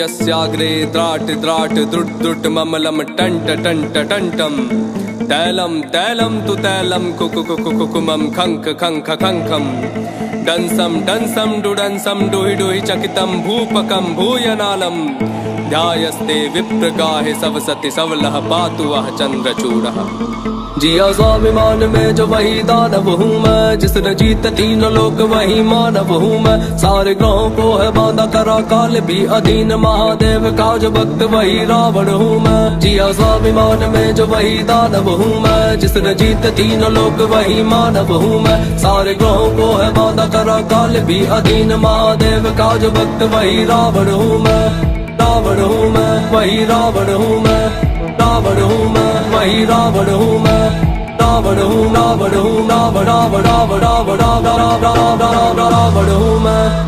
यस्याग्रे द्राट द्राट द्रुट द्रुट ममलम turned turned टंटम तैलम तैलम तु तैलम कुकुकुकुकुमम खंक खंक खंखम डंसम डंसम डुडंसम डुहि डुहि चकितम भूपकम भूयनालम ध्यायस्ते विप्रगाहे सवसति सवलह पातु वह चंद्रचूड़ः। जिया स्वाभिमान में जो वही दानव हूँ मैं, जिसने जीत तीन लोक वही मानव हूँ मैं। सारे ग्रहों को है बांधा करा काल भी अधीन, महादेव का जो भक्त वही रावण हूँ मैं। जिया स्वाभिमान में जो वही दानव हूँ मैं, जिसने जीत तीन लोक वही मानव हूँ मैं। सारे ग्रहों को है बांधा करा काल भी अधीन, महादेव का जो भक्त वही रावण हूँ मैं। रावण हूँ मैं, वही रावण हूँ मैं। रावण हूँ मैं, वही रावण हूँ मैं। रावण हूँ, रावण हूँ, रावण रावण रावण रावण रावण रावण रावण हूँ मैं।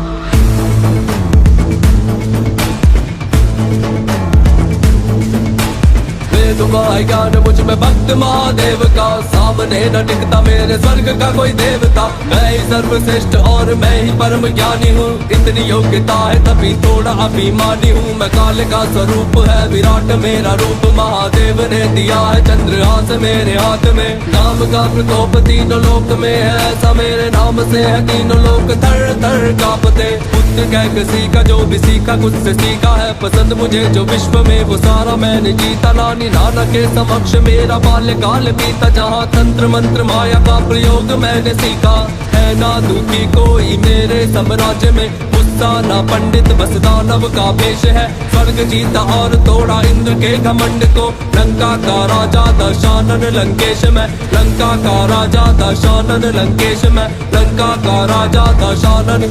तुम्हारा ज्ञान मुझ में भक्त महादेव का, सामने न टिकता मेरे स्वर्ग का कोई देवता। मैं ही सर्वश्रेष्ठ और मैं ही परम ज्ञानी हूँ, इतनी योग्यता है तभी थोड़ा अभिमानी हूँ। मैं काल का स्वरूप है विराट मेरा रूप, महादेव ने दिया है चंद्रहास मेरे हाथ में। नाम का प्रकोप तीनों लोक में है ऐसा, मेरे नाम से है तीनों लोक थर थर कांपते। पुत्र कह किसी का जो भी सीखा कुछ से सीखा है, पसंद मुझे जो विश्व में वो सारा मैंने जीता। नानी नाना के समक्ष मेरा बाल्यकाल बीता, जहाँ तंत्र मंत्र माया का प्रयोग मैंने सीखा। है ना दुखी कोई मेरे साम्राज्य में, गुस्सा ना पंडित बस दानव का वेश है। स्वर्ग जीता और तोड़ा इंद्र के घमंड को, लंका का राजा दशानन लंकेश में। लंका का राजा दशानन लंकेश में, लंका का राजा दशानन।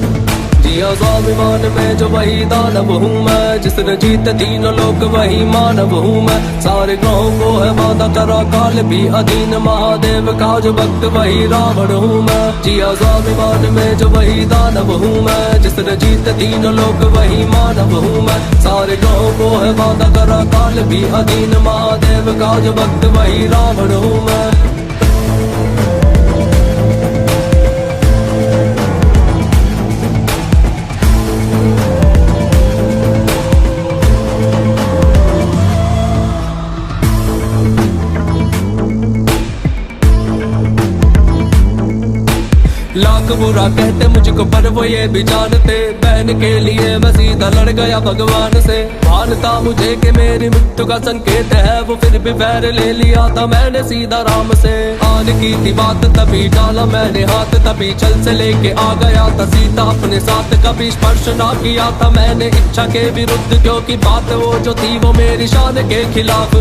जिया स्वाभिमान में जो वही दानव हूँ मैं, जिसने जीत तीन लोक वही मानव हूँ मैं। सारे ग्रहों को है बांधा करा काल भी अधीन, महादेव का जो भक्त वही रावण हूँ मैं। जिया स्वाभिमान में जो वही दानव हूँ मैं, जिसने जीत तीन लोक वही मानव हूँ मैं। सारे ग्रहों को है बांधा करा काल भी अधीन, महादेव का जो भक्त वही रावण हूँ मैं। लाख बुरा कहते मुझको पर वो ये भी जानते, बहन के लिए मैं सीधा लड़ गया भगवान से। मानता मुझे कि मेरी मृत्यु का संकेत है, वो फिर भी पैर ले लिया था मैंने सीधा राम से। आन की थी बात तभी डाला मैंने हाथ, तभी छल से लेके आ गया था सीता अपने साथ। कभी स्पर्श ना किया था मैंने इच्छा के विरुद्ध, क्योंकि बात वो जो थी वो मेरी शान के खिलाफ।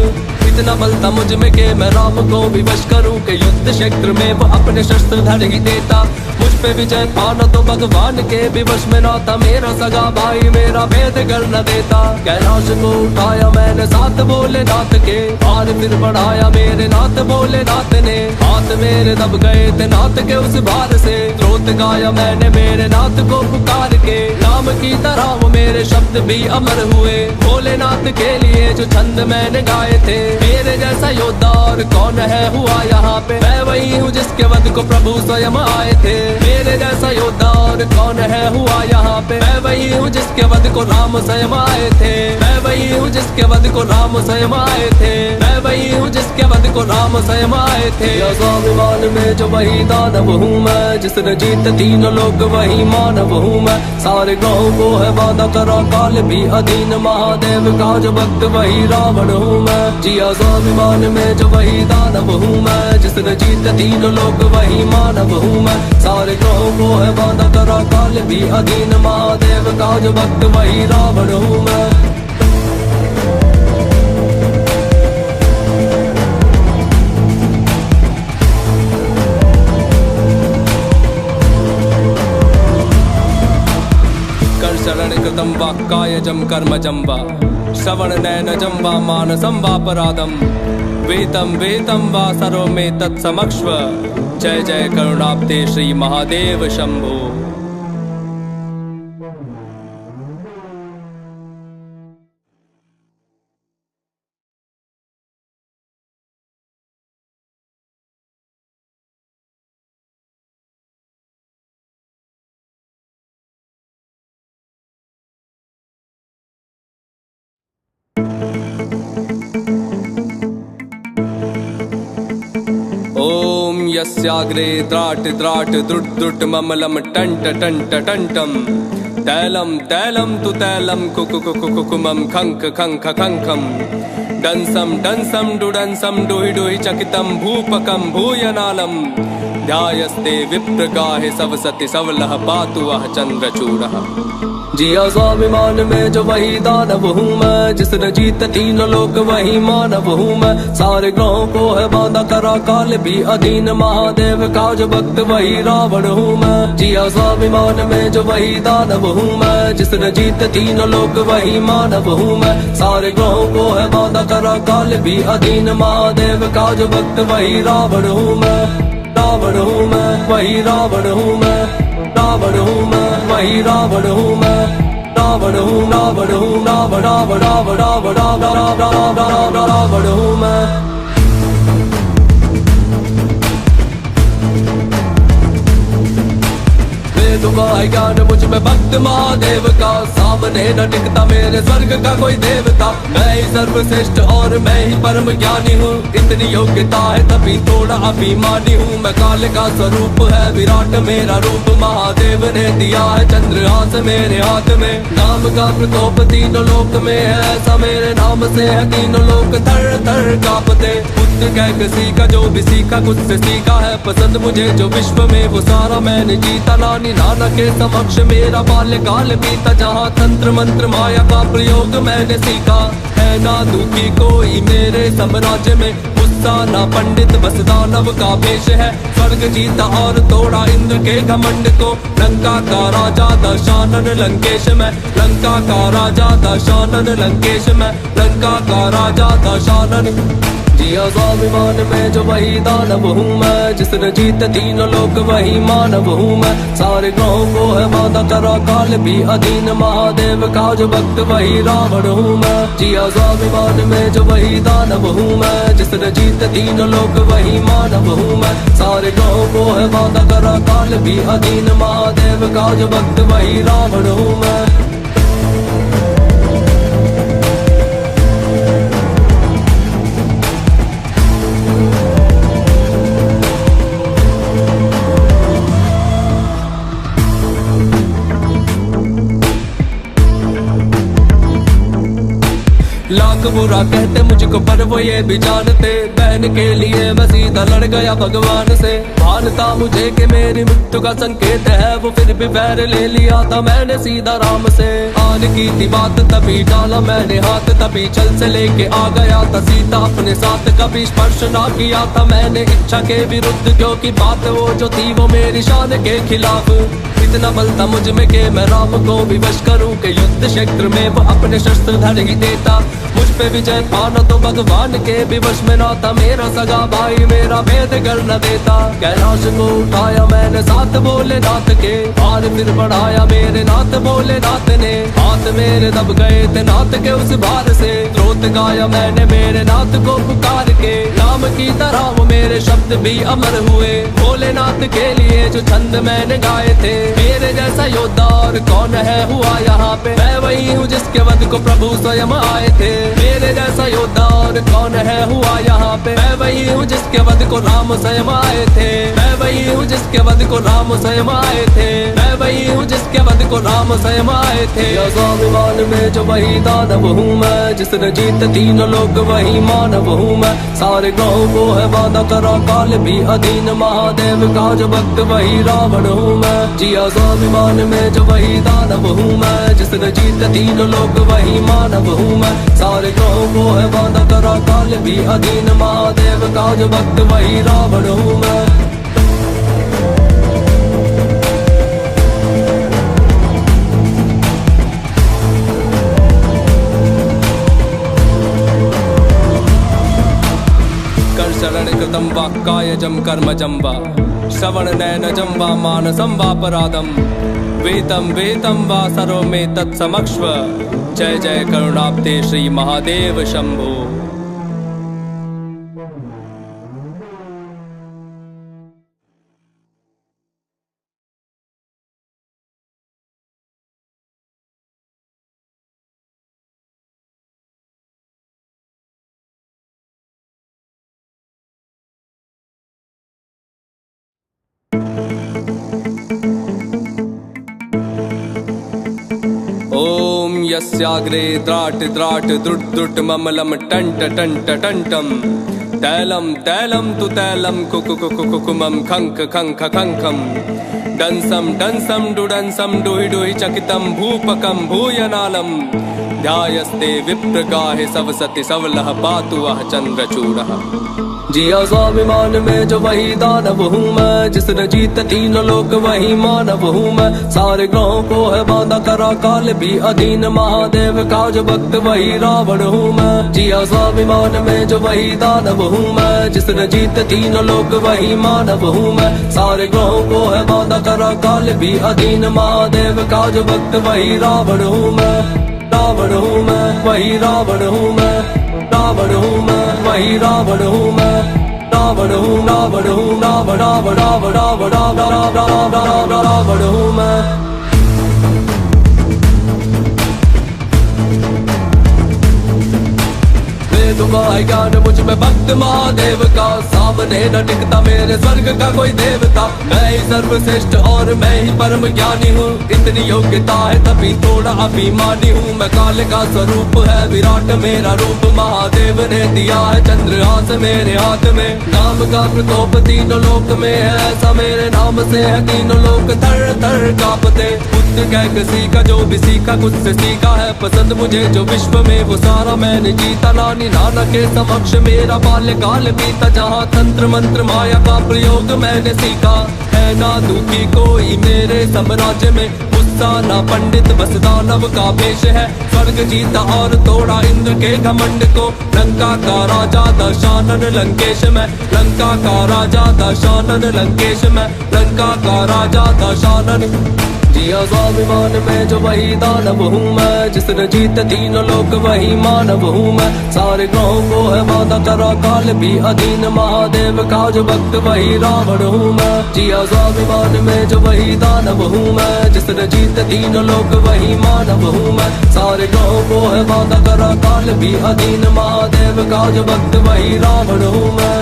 इतना बल था मुझ में कि मैं राम को भी वश करूं, कि युद्ध क्षेत्र में वो अपने शस्त्र धर ही देता। मुझ पे विजय पाना तो भगवान के भी वश में ना था, मेरा सगा भाई मेरा भेद कर न देता। कैलाश को उठाया मैंने साथ भोलेनाथ के, और फिर बढ़ाया मेरे नाथ भोलेनाथ ने। हाथ मेरे दब गए थे नाथ के उस भार से, स्रोत गाया मैंने मेरे नाथ को पुकार के। नाम की तरह वो मेरे शब्द भी अमर हुए, भोलेनाथ के लिए जो छंद मैंने गाए थे। मेरे जैसा योद्धा और कौन है हुआ यहाँ पे, मैं वही हूँ जिसके वध को प्रभु स्वयं आए थे। मेरे जैसा योद्धा और कौन है हुआ यहाँ पे, मैं वही हूँ जिसके वध को राम स्वयं आए थे। मैं वही हूँ जिसके वध को राम स्वयं आए थे। मैं वही हूँ जिसके वध को राम स्वयं आए थे। स्वाभिमान में जो वही दानव हूँ मैं, जिसने जीत तीन लोक वही मानव हूँ मैं। सारे ग्रहों को है बांधा करा काल भी अधीन, महादेव का जो भक्त वही रावण हूँ मैं। जिया स्वाभिमान में जो वही दानव हूँ मैं, जिसने जीत तीन लोक वही मानव हूँ मैं। सारे ग्रहों को है बांधा करा काल भी अधीन, महादेव का जो भक्त वही रावण हूँ मैं। शरण कृतं वाक्कायजं कर्मजं वा, श्रवण नयनजं वा मानसं वापराधं, वेतं वेतं वा सर्वमे तत्समक्ष्व। जय जय करुणाब्धे श्री महादेव शंभो। ओम यस्याग्रे द्राट द्राट द्रुट द्रुट ममलम टंट टंट टंटम तैलम तैलम तु तैलम कुकुकुकुकुकुमम खंक खंक खंखम डंसम डंसम डुडंसम डुहि डुहि चकितम भूपकम भूयनालम ध्यायस्ते विप्रगाहे सवसति सवलह पातु वह चंद्रचूड़ः। जिया स्वाभिमान में जो वही दानव हूँ मैं, जिसने जीत तीनों लोक वही मानव हूँ मैं। सारे ग्रहों को है बांधा करा काल भी अधीन, महादेव का जो भक्त वही रावण हूँ मैं। जिया स्वाभिमान में जो वही दानव हूँ मैं, जिसने जीत तीनों लोक वही मानव हूँ मैं। सारे ग्रहों को है बांधा करा काल भी अधीन, महादेव का जो भक्त वही रावण हूँ मैं। रावण हूँ मैं, वही रावण हूँ मैं। रावण हूँ मैं, वही रावण हूँ मैं। रावण हूँ, रावण हूँ, रावण रावण रावण रावण रावण रावण हूँ मैं। तुम्हारा ज्ञान मुझ में भक्त महादेव का, सामने न टिकता मेरे स्वर्ग का कोई देवता। मैं ही सर्वश्रेष्ठ और मैं ही परम ज्ञानी हूँ, इतनी योग्यता है तभी थोड़ा अभिमानी हूँ। मैं काल का स्वरूप है विराट मेरा रूप, महादेव ने दिया है चंद्रहास मेरे हाथ में। नाम का प्रकोप तीनों लोक में है, ऐसा मेरे नाम से है तीनों लोक थर थर कांपते। बुद्ध कह किसी का जो भी सीखा कुछ से सीखा है, पसंद मुझे जो विश्व में वो सारा मैंने जीता। नानी नाना के समक्ष मेरा बाल्यकाल बीता, जहाँ तंत्र मंत्र माया का प्रयोग मैंने सीखा। है ना दुखी कोई मेरे साम्राज्य में, गुस्सा ना पंडित बस दानव का भेष है। स्वर्ग जीता और तोड़ा इंद्र के घमंड को, लंका का राजा दशानन लंकेश में। लंका का राजा दशानन लंकेश में, लंका का राजा दशानन। जिया स्वाभिमान में जो वही दानव हूँ मैं, जिसने जीत तीनों लोक वही मानव हूँ मैं। सारे ग्रहों को है बांधा करा काल भी अधीन, महादेव का जो भक्त वही रावण हूँ मैं। जिया स्वाभिमान में जो वही दानव हूँ मैं, जिसने जीत तीनों लोक वही मानव हूँ मैं। सारे ग्रहों को है बांधा करा काल भी अधीन, महादेव का जो भक्त वही रावण हूँ मैं। लाख बुरा कहते मुझको पर वो ये भी जानते, बहन के लिए मैं सीधा लड़ गया भगवान से। मानता मुझे कि मेरी मृत्यु का संकेत है, वो फिर भी वैर ले लिया था मैंने सीधा राम से। आन की थी बात तभी डाला मैंने हाथ, तभी चल से लेके आ गया था सीता अपने साथ। कभी स्पर्श ना किया था मैंने इच्छा के विरुद्ध, क्योंकि बात वो जो थी वो मेरी शान के खिलाफ। इतना बल था मुझ में कि मैं राम को भी वश करूं, कि युद्ध क्षेत्र में वो अपने शस्त्र धर ही देता। मुझ पे विजय पाना तो भगवान के भी वश में ना था, मेरा सगा भाई मेरा भेद कर न देता। कैलाश को उठाया मैंने साथ बोले नाथ के, और फिर बढ़ाया मेरे नाथ बोले नाथ ने। हाथ मेरे दब गए थे नाथ के उस भार से, स्रोत गाया मैंने मेरे नाथ को पुकार के। नाम की तरह वो मेरे शब्द भी अमर हुए, भोलेनाथ के लिए जो छंद मैंने गाए थे। मेरे जैसा योद्धा और कौन है हुआ यहाँ पे, मैं वही हूँ जिसके वध को प्रभु स्वयं आए थे। मेरे जैसा योद्धा और कौन है हुआ यहाँ पे, मैं वही हूँ जिसके वध को राम स्वयं आए थे। मैं वही हूँ जिसके वध को राम स्वयं आए थे। मैं वही हूँ जिसके वध को राम स्वयं आए थे। स्वाभिमान में जो वही दानव हूँ मैं, जिसने जीत तीनों लोक वही मानव हूँ मैं। सारे ग्रहों को है बांधा करा काल भी अधीन, महादेव का जो भक्त वही रावण हूँ मैं। जिया स्वाभिमान में जो वही दानव हूँ मैं, जिसने जीत तीनों लोक वही मानव हूँ मैं। सारे ग्रहों को है बांधा करा काल भी अधीन, महादेव का जो भक्त वही रावण हूँ मैं। शरण कृतं वाक्कायजं कर्मजं वा, श्रवणनयनजं वा मानसं वापराधं, वेदं वेदं वा सर्वमे तत्समक्ष्व। जय जय करुणाब्धे श्री महादेव शंभो। यस्याग्रे द्राट द्राट द्रुट द्रुट ममलम टंट टंट टंटम तैलम तैलम तु तैलम कुकुकुकुकुमम खंक खंख खंखम डंसम डंसम डुडंसम डुहि डुहि चकितम भूपकम भूयनालम ध्यायस्ते विप्रगाहे सवसति सवलह पातु वह चंद्रचूड़ः। जिया स्वाभिमान में जो वही दानव हूँ मैं, जिसने जीत तीनों लोक वही मानव हूँ मैं। सारे ग्रहों को है बांधा करा काल भी अधीन, महादेव का जो भक्त वही रावण हूँ मैं। जिया स्वाभिमान में जो वही दानव हूँ मैं, जिसने जीत तीनों लोक वही मानव हूँ मैं। सारे ग्रहों को है बांधा करा काल भी अधीन, महादेव का जो भक्त वही रावण हूँ मैं। रावण हूँ मैं, वही रावण हूँ मैं। रावण हूँ मैं, वही रावण हूँ मैं। रावण हूँ, रावण हूँ, रावण रावण रावण रावण रावण रावण हूँ मैं। वेदों है ज्ञान मुझ में भक्त महादेव का, सामने न टिकता मेरे स्वर्ग का कोई देवता। मैं ही सर्वश्रेष्ठ और मैं ही परम ज्ञानी हूँ, इतनी योग्यता है तभी थोड़ा अभिमानी हूँ। मैं काल का स्वरूप है विराट मेरा रूप, महादेव ने दिया है चंद्रहास मेरे हाथ में। नाम का प्रकोप तीनों लोक में है ऐसा, मेरे नाम से है तीनों लोक थर थर कांपते। बुद्ध कह किसी का जो भी सीखा कुछ से सीखा है, पसंद मुझे जो विश्व में वो सारा मैंने जीता। नानी नाना के समक्ष मेरा बाल्यकाल बीता, जहाँ तंत्र मंत्र माया का प्रयोग मैंने सीखा। है ना दुखी कोई मेरे साम्राज्य में, गुस्सा ना पंडित बस दानव का भेष है। स्वर्ग जीता और तोड़ा इंद्र के घमंड को, लंका का राजा दशानन लंकेश में। लंका का राजा दशानन लंकेश में। लंका का राजा दशानन। जिया स्वाभिमान में जो वही दानव हूँ मैं, जिसने जीत तीनों लोक वही मानव हूँ मैं। सारे ग्रहों को है बांधा करा काल भी अधीन, महादेव का जो भक्त वही रावण हूँ मैं। जिया स्वाभिमान में जो वही दानव हूँ मैं, जिसने जीत तीनों लोक वही मानव हूँ मैं। सारे ग्रहों को है बांधा करा काल भी अधीन, महादेव का जो भक्त वही रावण हूँ मैं।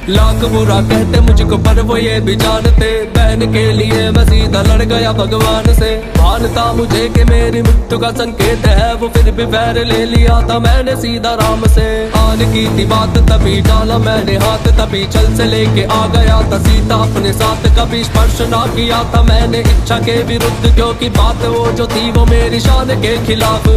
लाख बुरा कहते मुझको पर वो ये भी जानते, बहन के लिए मैं सीधा लड़ गया भगवान से। मानता मुझे कि मेरी मृत्यु का संकेत है, वो फिर भी पैर ले लिया था मैंने सीधा राम से। आन की थी बात तभी डाला मैंने हाथ, तभी चल से लेके आ गया था सीता अपने साथ। कभी स्पर्श ना किया था मैंने इच्छा के विरुद्ध, क्योंकि बात वो जो थी वो मेरी शान के खिलाफ।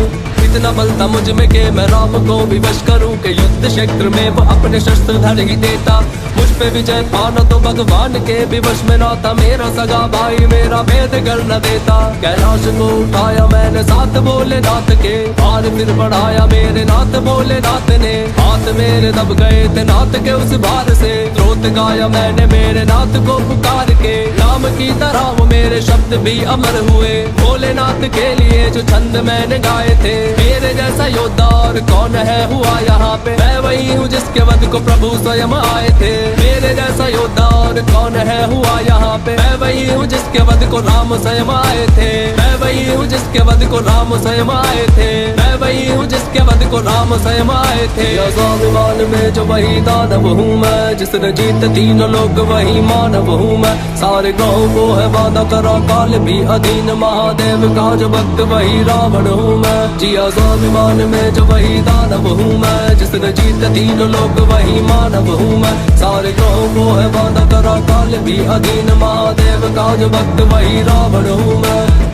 इतना बल था मुझ में कि मैं राम को विवश करूं, कि युद्ध क्षेत्र में वो अपने शस्त्र धर ही देता। मुझ पे विजय पाना तो भगवान के भी वश में ना था, मेरा सगा भाई मेरा भेद कर न देता। कैलाश को उठाया मैंने साथ भोलेनाथ के, हार फिर बढ़ाया मेरे नाथ भोलेनाथ ने। हाथ मेरे दब गए थे नाथ के उस भार से, स्रोत गाया मैंने मेरे नाथ को पुकार के। नाम की तरह वो मेरे शब्द भी अमर हुए, भोलेनाथ के लिए जो छंद मैंने गाए थे। मेरे जैसा योद्धा और कौन है हुआ यहाँ पे, मैं वही हूँ जिसके वध को प्रभु स्वयं आए थे। मेरे जैसा योद्धा और कौन है हुआ यहाँ पे, मैं वही हूँ जिसके वध को राम स्वयं आए थे। मैं वही हूँ जिसके वध को राम स्वयं आए थे। मैं वही हूँ जिसके वध को राम स्वयं आए थे। स्वाभिमान में जो वही दानव हूँ मैं, जिसने जीत तीनों लोक वही मानव हूँ मैं। सारे ग्रहों को है बांधा करा काल भी अधीन, महादेव का जो भक्त वही रावण हूँ मैं। जिया स्वाभिमान में जो वही दानव हूँ मैं, जिसने जीत तीनों लोक वही मानव हूँ मैं। सारे ग्रहों को है बांधा करा काल भी अधीन, महादेव का जो भक्त वही रावण हूँ मैं।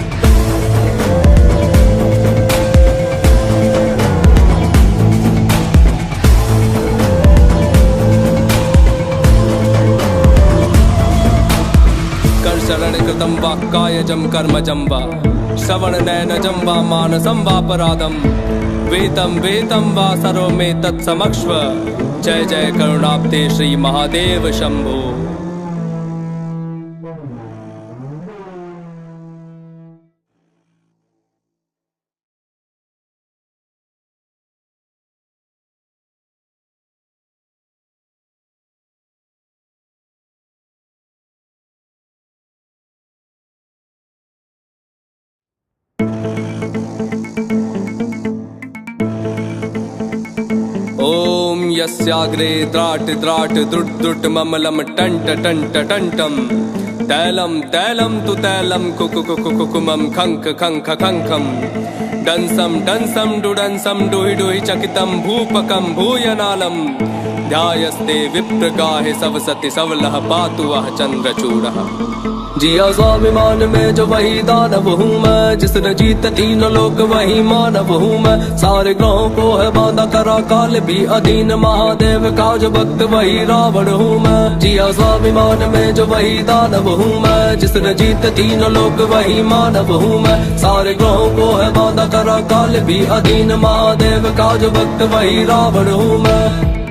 शरण कृतं वाक्कायजं कर्मजं वा, श्रवण नयनजं वा मानसं वापराधं, वेदं वेदं वा सर्वमेतत् समक्ष्व। जय जय करुणाब्धे श्री महादेव शंभो। यस्याग्रे द्राट द्राट द्रुट द्रुट ममलम टंट टंट टंटम तैलम तैलम तु तैलम कुकुकुकुकुमम खंक खंक खंखम डंसम डंसम डुडंसम डुहि डुहि चकितम भूपकम भूयनालम ध्यायस्ते विप्रगाहे सवसति सवलह पातु वह चंद्रचूड़ः। जिया स्वाभिमान में जो वही दानव हूँ मैं, जिसने जीत तीन लोक वही मानव हूँ मैं। सारे ग्रहों को है बांधा करा काल भी अधीन, महादेव का जो भक्त वही रावण हूँ मैं। जिया स्वाभिमान में जो वही दानव हूँ मैं, जिसने जीत तीन लोक वही मानव हूँ मैं। सारे ग्रहों को है बांधा करा काल भी अधीन, महादेव का जो भक्त वही रावण हूँ मैं।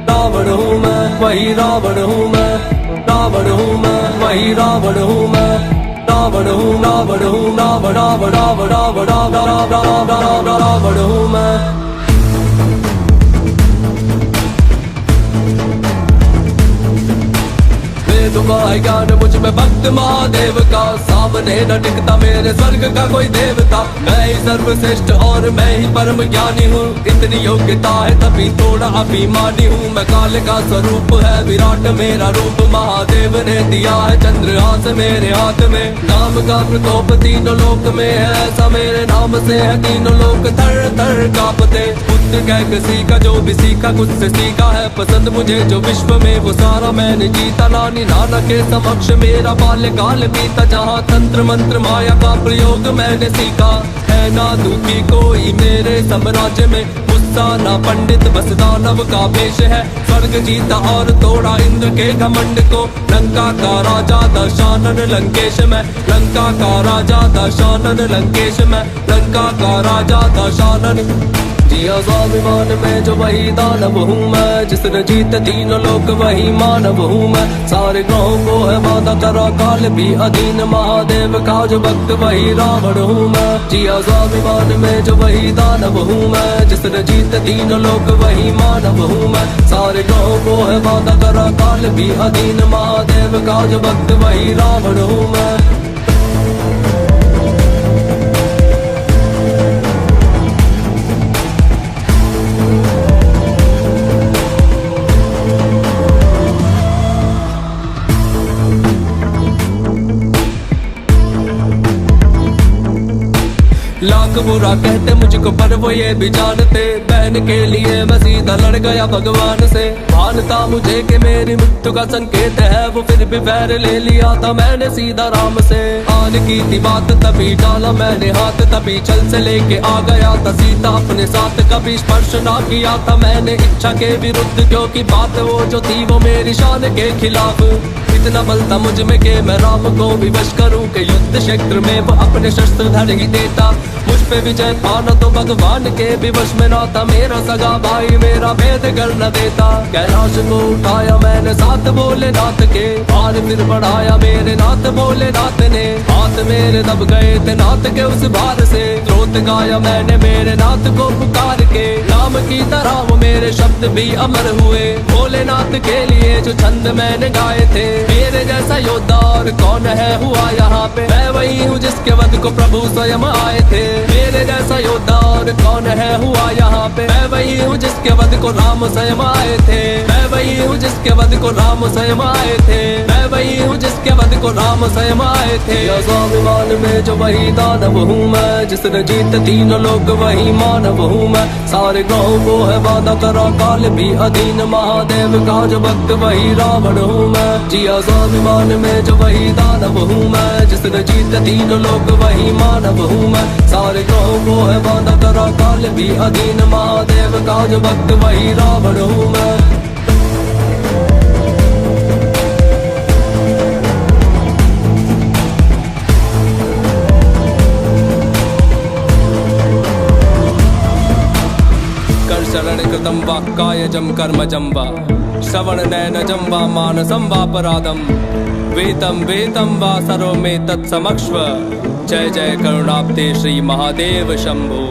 रावण हूँ मैं, वही रावण हूँ मैं। रावण हूँ मैं, वही रावण हूँ मैं। रावण हूँ, रावण हूँ, रावण रावण रावण रावण रावण रावण हूँ मैं। तुम्हारा ज्ञान मुझ में भक्त महादेव का, सामने न टिकता मेरे स्वर्ग का कोई देवता। मैं ही सर्वश्रेष्ठ और मैं ही परम ज्ञानी हूँ, इतनी योग्यता है तभी थोड़ा अभिमानी हूँ। मैं काल का स्वरूप है विराट मेरा रूप, महादेव ने दिया है चंद्रहास मेरे हाथ में। नाम का प्रकोप तीनों लोक में है, ऐसा मेरे नाम से है तीनों लोक थर थर कांपते। बुद्ध कह किसी का जो भी सीखा कुछ से सीखा है, पसंद मुझे जो विश्व में वो सारा मैंने जीता। नानी नाना के समक्ष मेरा बाल्यकाल बीता, जहाँ तंत्र मंत्र माया का प्रयोग मैंने सीखा। है ना दुखी कोई मेरे साम्राज्य में, गुस्सा ना पंडित बस दानव का भेष है। स्वर्ग जीता और तोड़ा इंद्र के घमंड को, लंका का राजा दशानन लंकेश में। लंका का राजा दशानन लंकेश में, लंका का राजा दशानन। जिया स्वाभिमान में जो वही दानव हूँ मैं, जिसने जीत तीन लोक वही मानव हूँ मैं। सारे ग्रहों को है बांधा करा काल भी अधीन, महादेव का जो भक्त वही रावण हूँ मैं। जिया स्वाभिमान में जो वही दानव हूँ मैं, जिसने जीत तीन लोक वही मानव हूँ मैं। सारे ग्रहों को है बांधा करा काल भी अधीन, महादेव का जो भक्त वही रावण हूँ मैं। लाख बुरा कहते मुझको पर वो ये भी जानते, बहन के लिए मैं सीधा लड़ गया भगवान से। मानता मुझे कि मेरी मृत्यु का संकेत है, वो फिर भी वैर ले लिया था मैंने सीधा राम से। आन की थी बात तभी डाला मैंने हाथ, तभी चल से लेके आ गया था सीता अपने साथ। कभी स्पर्श ना किया था मैंने इच्छा के विरुद्ध, क्योंकि बात वो जो थी वो मेरी शान के खिलाफ। इतना बल था मुझ में कि मैं राम को विवश करूं, कि युद्ध क्षेत्र में वो अपने शस्त्र धर ही देता। मुझ पे विजय पाना तो भगवान के भी वश में ना था, मेरा सगा भाई मेरा भेद कर न देता। कैलाश को उठाया मैंने साथ भोलेनाथ के, और फिर बढ़ाया मेरे नाथ भोलेनाथ ने। हाथ मेरे दब गए थे नाथ के उस भार से, स्रोत गाया मैंने मेरे नाथ को पुकार के। नाम की तरह वो मेरे शब्द भी अमर हुए, भोलेनाथ के लिए जो छंद मैंने गाए थे। मेरे जैसा योद्धा और कौन है हुआ यहाँ पे, मैं वही हूँ जिसके वध को प्रभु स्वयं आए थे। मेरे जैसा योद्धा और कौन है हुआ यहाँ पे, मैं वही हूँ जिसके वध को राम स्वयं आए थे। मैं वही हूँ जिसके वध को राम स्वयं आए थे। मैं वही हूँ जिसके वध को राम स्वयं आए थे। स्वाभिमान में जो वही दानव हूँ मैं, जिसने जीत तीन लोक वही मानव हूँ मैं। सारे ग्रहों को है बांधा करा काल भी अधीन, महादेव का जो भक्त वही रावण हूँ मैं। जिया स्वाभिमान में जो वही दानव हूँ मैं, जिसने जीत तीन लोक वही मानव हूँ मैं। सारे ग्रहों को है बांधा करा काल भी अधीन, महादेव का जो भक्त वही रावण हूँ मैं। शरण कृतं वाक्कायजं कर्मजं वा, श्रवण नयनजं वा मानसं वापराधं, वेतं वेतं वा सर्वमे तत्समक्ष्व। जय जय करुणाब्धे श्री महादेव शंभो।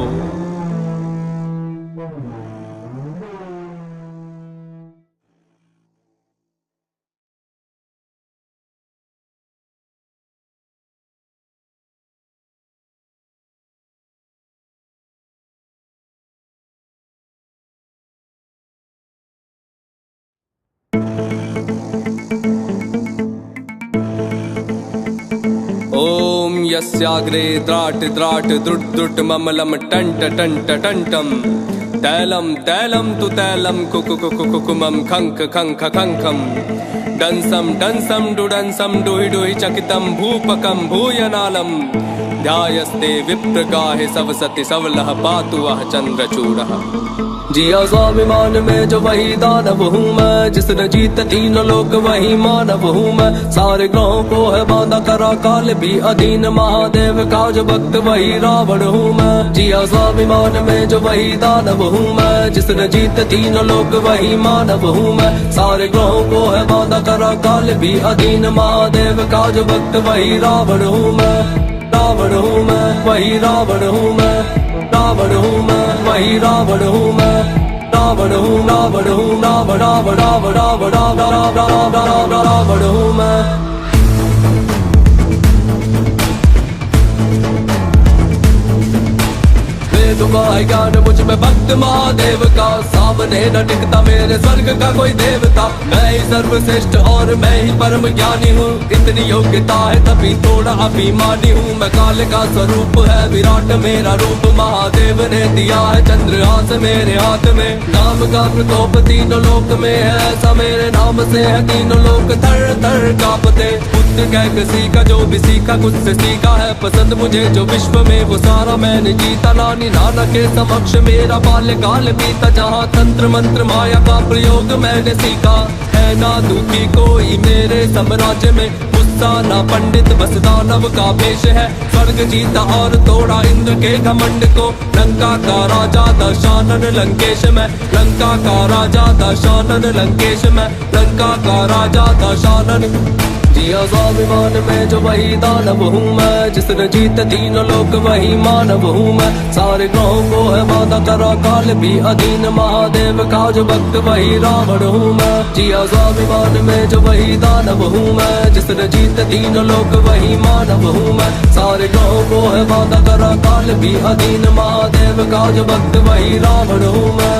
यस्याग्रे द्राट द्राट द्रुट द्रुट ममलम टंट टंट टंटम तैलम तैलम तु तैलम कुकुकुकुकुमम खंक खंक खंखम डंसम डंसम डुडंसम डुहि डुहि चकितम भूपकम भूयनालम ध्यायस्ते विप्रगाहे सवसति सवलह पातु वह चंद्रचूड़ः। जिया स्वाभिमान में जो वही दानव हूँ मैं, जिसने जीत तीनों लोक वही मानव हूँ मैं। सारे ग्रहों को है बांधा करा काल भी अधीन, महादेव का जो भक्त वही रावण हूँ मैं। जिया स्वाभिमान में जो वही दानव हूँ मैं, जिसने जीत तीनों लोक वही मानव हूँ मैं। सारे ग्रहों को है बांधा करा काल भी अधीन, महादेव का जो भक्त वही रावण हूँ मैं। रावण हूँ मैं, वही रावण हूँ मैं। रावण हूँ मैं, वही रावण हूँ मैं। रावण हूँ, रावण हूँ, रावण रावण रावण रावण रावण रावण हूँ मैं। वेदों है ज्ञान मुझ में भक्त महादेव का, सामने न टिकता मेरे स्वर्ग का कोई देवता। मैं ही सर्वश्रेष्ठ और मैं ही परम ज्ञानी हूँ, इतनी योग्यता है तभी थोड़ा अभिमानी हूँ। मैं काल का स्वरूप है विराट मेरा रूप, महादेव ने दिया है चंद्रहास मेरे हाथ में। नाम का प्रकोप तीनों लोक में है, ऐसा मेरे नाम से है तीनों लोक थर थर कांपते। पुत्र कह किसी का जो भी सीखा कुछ से सीखा है, पसंद मुझे जो विश्व में वो सारा मैंने जीता। नानी नाना के समक्ष मेरा बाल्यकाल बीता, जहाँ तंत्र मंत्र माया का प्रयोग मैंने सीखा। है ना दुखी कोई मेरे साम्राज्य में, गुस्सा ना पंडित बस दानव का भेष है। स्वर्ग जीता और तोड़ा इंद्र के घमंड को, लंका का राजा दशानन लंकेश में। लंका का राजा दशानन लंकेश में, लंका का राजा दशानन। जिया स्वाभिमान में जो वही दानव हूँ मैं, जिसने जीत तीनों लोक वही मानव हूँ मैं। सारे ग्रहों को है बांधा करा काल भी अधीन, महादेव का जो भक्त वही रावण हूँ मैं। जिया स्वाभिमान में जो वही दानव हूँ मैं, जिसने जीत तीनों लोक वही मानव हूँ मैं। सारे ग्रहों को है बांधा करा काल भी अधीन, महादेव का जो भक्त वही रावण हूँ मैं।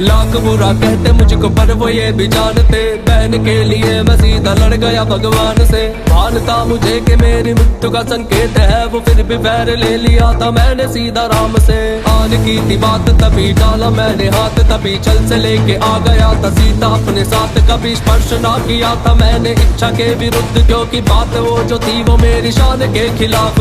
लाख बुरा कहते मुझको पर वो ये भी जानते, बहन के लिए मैं सीधा लड़ गया भगवान से। भानता मुझे कि मेरी मृत्यु का संकेत है, वो फिर भी पैर ले लिया था मैंने सीधा राम से। आन की थी बात तभी डाला मैंने हाथ, तभी चल से लेके आ गया था सीता अपने साथ। कभी स्पर्श ना किया था मैंने इच्छा के विरुद्ध, क्योंकि बात वो जो थी वो मेरी शान के खिलाफ।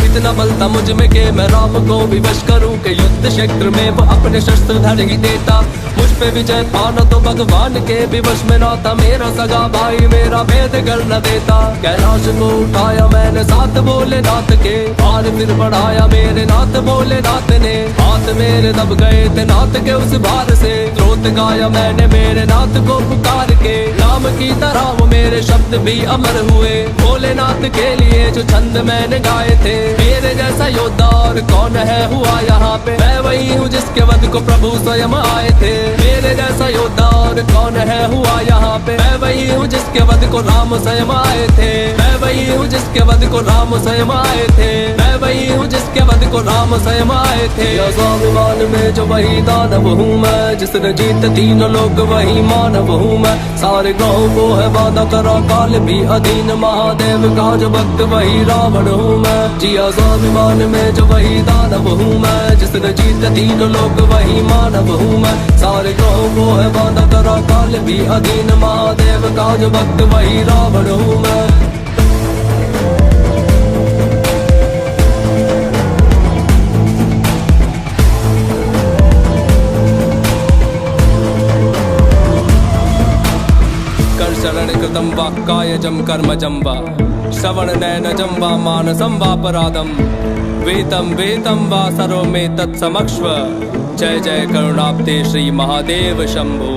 इतना बल था मुझ में कि मैं राम को विवश करूं, कि युद्ध क्षेत्र में वो अपने शस्त्र धर ही देता। मुझ पे विजय पाना तो भगवान के भी वश में ना था, मेरा सगा भाई मेरा भेद कर न देता। कैलाश को उठाया मैंने साथ भोलेनाथ के, और फिर बढ़ाया मेरे नाथ भोलेनाथ ने। हाथ मेरे दब गए थे नाथ के उस भार से, स्रोत गाया मैंने मेरे नाथ को पुकार के। राम की तरह वो मेरे शब्द भी अमर हुए, भोलेनाथ के लिए जो छंद मैंने गाए थे। मेरे जैसा योद्धा और कौन है हुआ यहाँ पे, मैं वही हूँ जिसके वध को प्रभु स्वयं आए थे। मेरे जैसा योद्धा और कौन है हुआ यहाँ पे, मैं वही हूँ जिसके वध को राम स्वयं आए थे। मैं वही हूँ जिसके वध को राम स्वयं आए थे। मैं वही हूँ जिसके वध को राम स्वयं आए थे। स्वाभिमान में जो वही दानव हूँ मैं, जिसने जीत तीनों लोक वही मानव हूँ मैं। सारे ग्रहों को है बांधा करा काल भी अधीन, महादेव का जो भक्त वही रावण हूँ मैं। जिया स्वाभिमान में जो वही दानव हूँ मैं, जिसने जीत तीनों लोक वही मानव हूँ मैं। सारे ग्रहों को है बांधा करा काल भी अधीन, महादेव का जो भक्त वही रावण हूँ मैं। शरण कृतं वा कायजं कर्मजं वा, श्रवण नयनजं वा मानसं वापराधं, वेतं वेतं वा सर्वमे तत्समक्ष्व। जय जय करुणाब्धे श्री महादेव शंभो।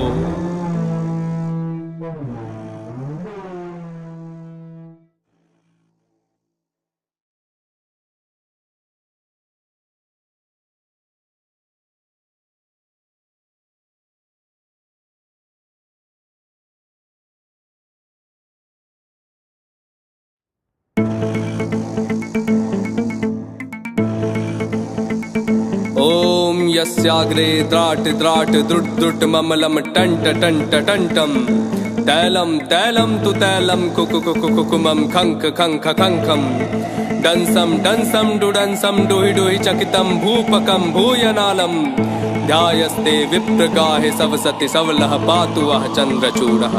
यस्याग्रे द्राट द्राट द्रुट द्रुट ममलम टंट टंट टंटम तैलम तैलम तु तैलम कुकुकुकुकुमम खंक खंख खंखम डंसम डंसम डुडंसम डुहि डुहि चकितम भूपकम भूयनालम ध्यायस्ते विप्रगाहे सवसति सवलह पातु वह चंद्रचूड़ः।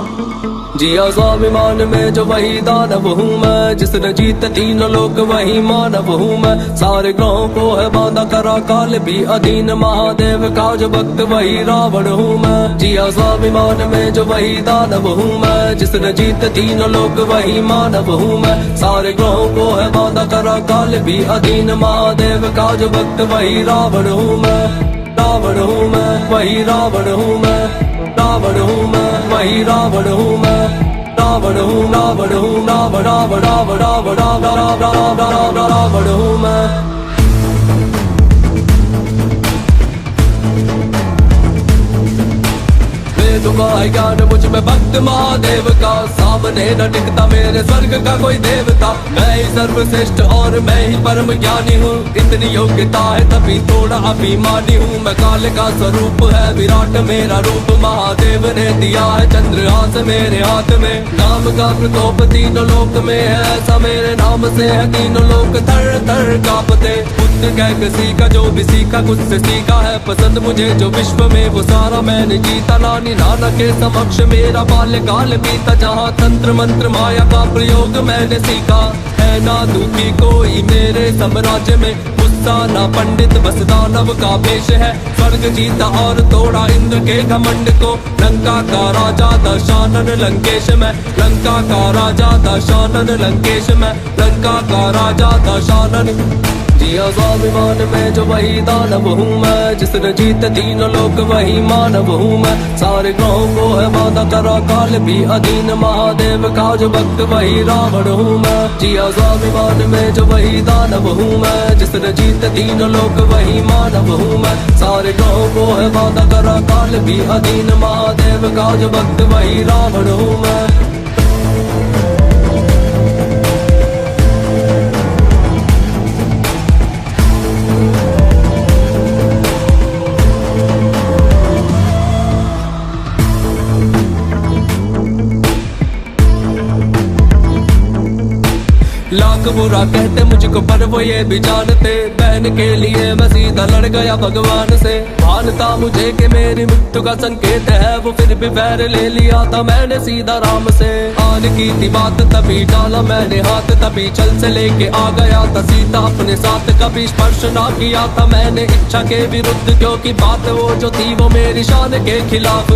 जिया स्वाभिमान में जो वही दानव हूँ मैं, जिसने जीत तीन लोक वही मानव हूँ मैं। सारे ग्रहों को है बांधा करा काल भी अधीन, महादेव का जो भक्त वही रावण हूँ मैं। जिया स्वाभिमान में जो वही दानव हूँ मैं, जिसने जीत तीन लोक वही मानव हूँ मैं। सारे ग्रहों को है बांधा करा काल भी अधीन, महादेव का जो भक्त वही रावण हूँ मैं। रावण हूँ मैं, वही रावण हूँ मैं। रावण हूँ मैं, वही रावण हूँ मैं। रावण हूँ, रावण हूँ, रावण रावण रावण रावण रावण रावण रावण हूँ मैं। तुम्हारा ज्ञान मुझ में भक्त महादेव का, सामने न टिकता मेरे स्वर्ग का कोई देवता। मैं ही सर्वश्रेष्ठ और मैं ही परम ज्ञानी हूँ, इतनी योग्यता है तभी थोड़ा अभिमानी हूँ। मैं काल का स्वरूप है विराट मेरा रूप, महादेव ने दिया है चंद्रहास मेरे हाथ में। नाम का प्रकोप तीनों लोक में है, ऐसा मेरे नाम से है तीनों लोक थर थर कांपते। पुत्र कह किसी का जो भी सीखा कुछ से सीखा है, पसंद मुझे जो विश्व में वो सारा मैंने जीता। नानी नाना के समक्ष मेरा बाल्यकाल बीता, जहाँ तंत्र मंत्र माया का प्रयोग मैंने सीखा। है ना दुखी कोई मेरे साम्राज्य में, गुस्सा ना पंडित बस दानव का भेष है। स्वर्ग जीता और तोड़ा इंद्र के घमंड को, लंका का राजा दशानन लंकेश में। लंका का राजा दशानन लंकेश में, लंका का राजा दशानन। जिया स्वाभिमान में जो वही दानव हूँ मैं, जिसने जीत तीन लोक वही मानव हूँ मैं। सारे ग्रहों को है बांधा करा काल भी अधीन, महादेव का जो भक्त वही रावण हूँ मैं। जिया स्वाभिमान में जो वही दानव हूँ मैं, जिसने जीत तीन लोक वही मानव हूँ मैं। सारे ग्रहों को है बांधा करा काल भी अधीन, महादेव का जो भक्त वही रावण हूँ मैं। लाख बुरा कहते मुझको पर वो ये भी जानते, बहन के लिए मैं सीधा लड़ गया भगवान से। भानता मुझे कि मेरी मृत्यु का संकेत है, वो फिर भी वैर ले लिया था मैंने सीधा राम से। आन की थी बात तभी डाला मैंने हाथ, तभी चल से लेके आ गया था सीता अपने साथ। कभी स्पर्श ना किया था मैंने इच्छा के विरुद्ध, क्योंकि बात वो जो थी वो मेरी शान के खिलाफ।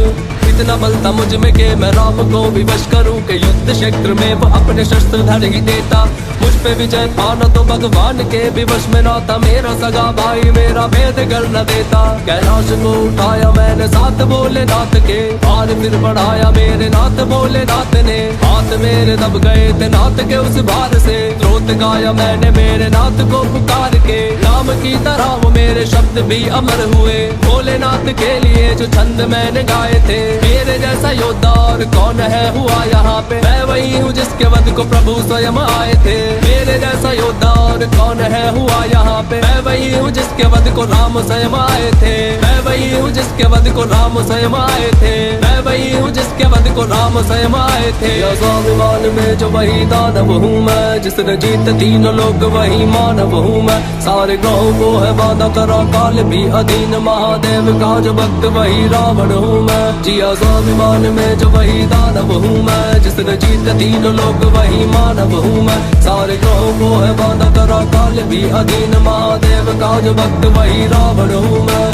इतना बल था मुझ में कि मैं राम को विवश करूं, कि युद्ध क्षेत्र में वो अपने शस्त्र धर ही देता। मुझ पे विजय पाना तो भगवान के विवश में ना था, मेरा सगा भाई मेरा भेद कर न देता। कैलाश को उठाया मैंने साथ भोलेनाथ के, भार फिर बढ़ाया मेरे नाथ भोलेनाथ ने। हाथ मेरे दब गए थे नाथ के उस भार से, स्रोत गाया मैंने मेरे नाथ को पुकार के। नाम की तरह वो मेरे शब्द भी अमर हुए, भोलेनाथ के लिए जो छंद मैंने गाए थे। मेरे जैसा योद्धा और कौन है हुआ यहाँ पे, मैं वही हूँ जिसके वध को प्रभु स्वयं आए थे। मेरे जैसा योद्धा और कौन है हुआ यहाँ पे, मैं वही हूँ जिसके वध को राम स्वयं आए थे। मैं वही हूँ जिसके वध को राम स्वयं आए थे। मैं वही हूँ जिसके वध को राम स्वयं आए थे। स्वाभिमान में जो वही दानव हूँ मैं, जिसने जीत तीन लोक वही मानव हूँ मैं। सारे ग्रहों को है बांधा करा काल भी अधीन, महादेव का जो भक्त वही रावण हूँ मैं। जिया स्वाभिमान में जो वही दानव हूँ मैं, जिसने जीत तीन लोक वही मानव हूँ मैं। सारे ग्रहों को है बांधा करा काल भी अधीन, महादेव का जो भक्त वही रावण हूँ मैं।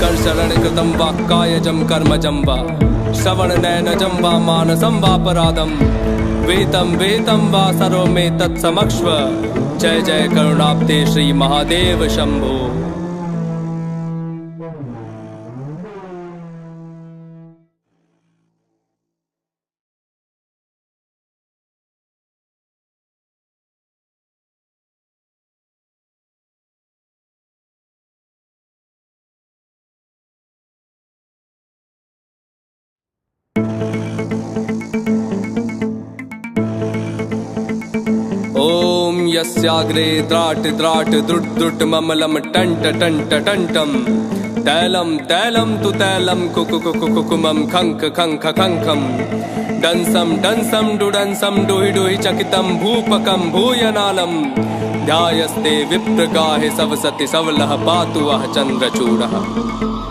कर शरण कृतं वाक्कायजं कर्मजं वा, श्रवण नयनजं वा मानसं वापराधं। वेदं वेदं वा सर्वमे तत्समक्ष्व, जय जय करुणाब्धे श्री महादेव शंभो। यस्याग्रे त्राट त्राट द्रुट द्रुट ममलम टंट टंट टंटम तैलम तैलम तु तैलम कुकुकुकुकुमम खंक खंक खंखम डंसम डंसम डुडंसम डुहि डुहि चकितम भूपकम भूयनालम ध्यायस्ते विप्रगाहे सवसति सवलह पातु वह चंद्रचूड़ः।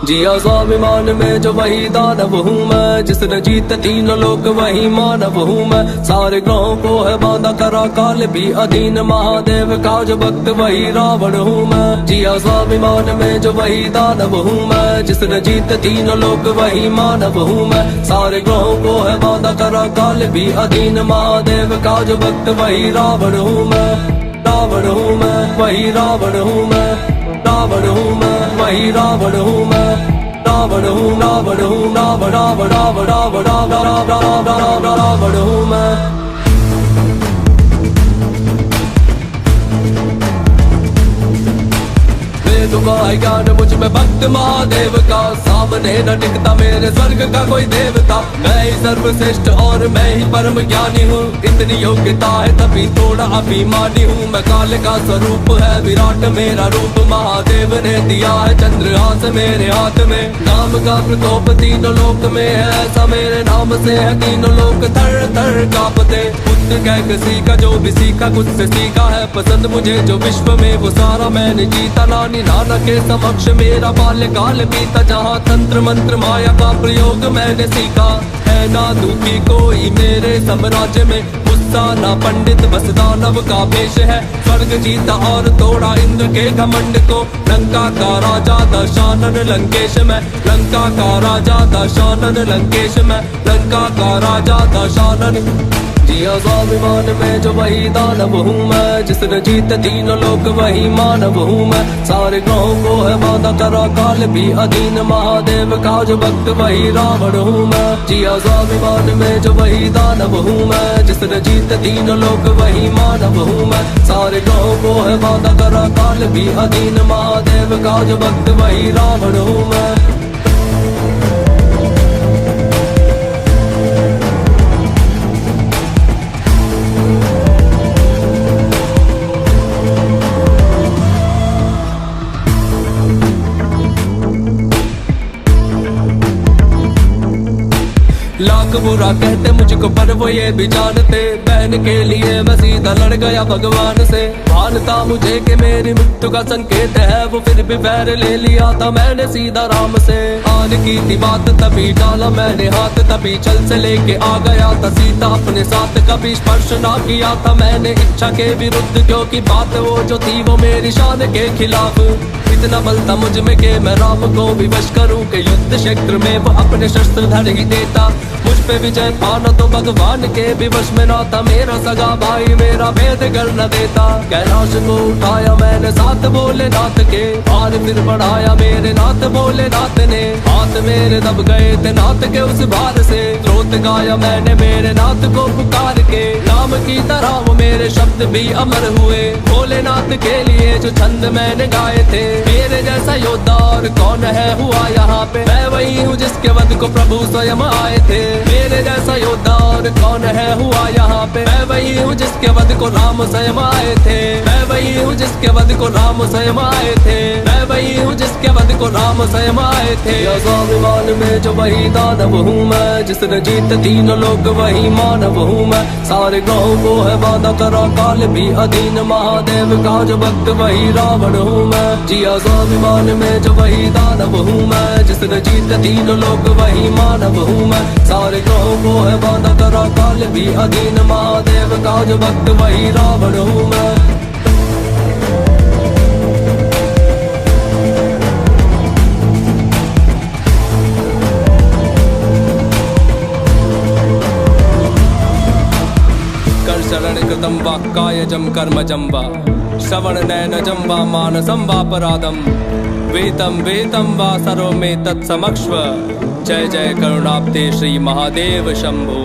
जिया स्वाभिमान में जो वही दानव हूँ मैं, जिसने जीत तीनों लोक वही मानव हूँ मैं। सारे ग्रहों को है बांधा करा काल भी अधीन, महादेव का जो भक्त वही रावण हूँ मैं। जिया स्वाभिमान में जो वही दानव हूँ मैं, जिसने जीत तीनों लोक वही मानव हूँ मैं। सारे ग्रहों को है बांधा करा काल भी अधीन, महादेव का जो भक्त वही रावण हूँ मैं। रावण हूँ मैं, वही रावण हूँ मैं। रावण हूँ मैं, वही रावण हूँ मैं। रावण हूँ, रावण हूँ, रावण रावण रावण रावण रावण रावण रावण हूँ मैं। ज्ञान मुझ में भक्त महादेव का, सामने न टिकता मेरे स्वर्ग का कोई देवता। मैं ही सर्वश्रेष्ठ और मैं ही परम ज्ञानी हूँ, इतनी योग्यता है तभी थोड़ा अभिमानी हूँ। मैं काल का स्वरूप है विराट मेरा रूप, महादेव ने दिया है चंद्रहास मेरे हाथ में। नाम का प्रकोप तीनों लोक में है, ऐसा मेरे नाम से है तीनों लोक थर थर कांपते। पुत्र कह किसी का जो भी सीखा कुछ से सीखा है, पसंद मुझे जो विश्व में वो सारा मैंने जीता। नानी नाना के समक्ष मेरा बाल्यकाल बीता, जहाँ तंत्र मंत्र माया का प्रयोग मैंने सीखा। है ना दुखी कोई मेरे साम्राज्य में, गुस्सा ना पंडित बस दानव का भेष है। स्वर्ग जीता और तोड़ा इंद्र के घमंड को, लंका का राजा दशानन लंकेश में। लंका का राजा दशानन लंकेश में, लंका का राजा दशानन। जिया स्वाभिमान में जो वही दानव हूँ मैं, जिसने जीत तीनों लोक वही मानव हूँ मैं। सारे ग्रहों को है बांधा करा काल भी अधीन, महादेव का जो भक्त वही रावण हूँ मैं। जिया स्वाभिमान में जो वही दानव हूँ मैं, जिसने जीत तीनों लोक वही मानव हूँ मैं। सारे ग्रहों को है बांधा करा काल भी अधीन, महादेव का जो भक्त वही रावण हूँ मैं। लाख बुरा कहते मुझको पर वो ये भी जानते, बहन के लिए मैं सीधा लड़ गया भगवान से। भानता मुझे कि मेरी मृत्यु का संकेत है, वो फिर भी वैर ले लिया था मैंने सीधा राम से। आन की थी बात तभी डाला मैंने हाथ, तभी चल से लेके आ गया था सीता अपने साथ। कभी स्पर्श ना किया था मैंने इच्छा के विरुद्ध, क्योंकि बात वो जो थी वो मेरी शान के खिलाफ। इतना बल था मुझ में कि मैं राम को विवश करूं, कि युद्ध क्षेत्र में वो अपने शस्त्र धर ही देता। मुझ पे विजय पाना तो भगवान के भी वश में ना था, मेरा सगा भाई मेरा भेद कर न देता। कैलाश को उठाया मैंने साथ भोलेनाथ के, और फिर बढ़ाया मेरे नाथ भोलेनाथ ने। हाथ मेरे दब गए थे नाथ के उस भार से, स्रोत गाया मैंने मेरे नाथ को पुकार के। नाम की तरह वो मेरे शब्द भी अमर हुए, भोलेनाथ के लिए जो छंद मैंने गाए थे। मेरे जैसा योद्धा और कौन है हुआ यहाँ पे, मैं वही हूँ जिसके वध को प्रभु स्वयं आए थे। मेरे जैसा योद्धा और कौन है हुआ यहाँ पे, मैं वही हूँ जिसके वध को राम स्वयं आए थे। मैं वही हूँ जिसके वध को राम स्वयं आए थे। मैं वही हूँ जिसके वध को राम स्वयं आए थे। स्वाभिमान में जो वही दानव हूँ मैं, जिसने जीत तीनों लोक वही मानव हूँ मैं। सारे ग्रहों को है बांधा करा काल भी अधीन, महादेव का जो भक्त वही रावण हूँ मैं। जिया स्वाभिमान में जो वही दानव हूँ मैं, जिसने जीत तीनों लोक वही मानव हूँ मैं। सारे ग्रहों को है बांधा करा काल भी अधीन, महादेव का जो भक्त वही रावण हूँ मैं। शरण कृतं वाक्कायजं कर्मजं वा, श्रवणनयनजं वा मानसं वापराधं, वेतं वेतं वा सर्वमेतत्समक्ष्व। जय जय करुणाब्धे श्री महादेव शंभो।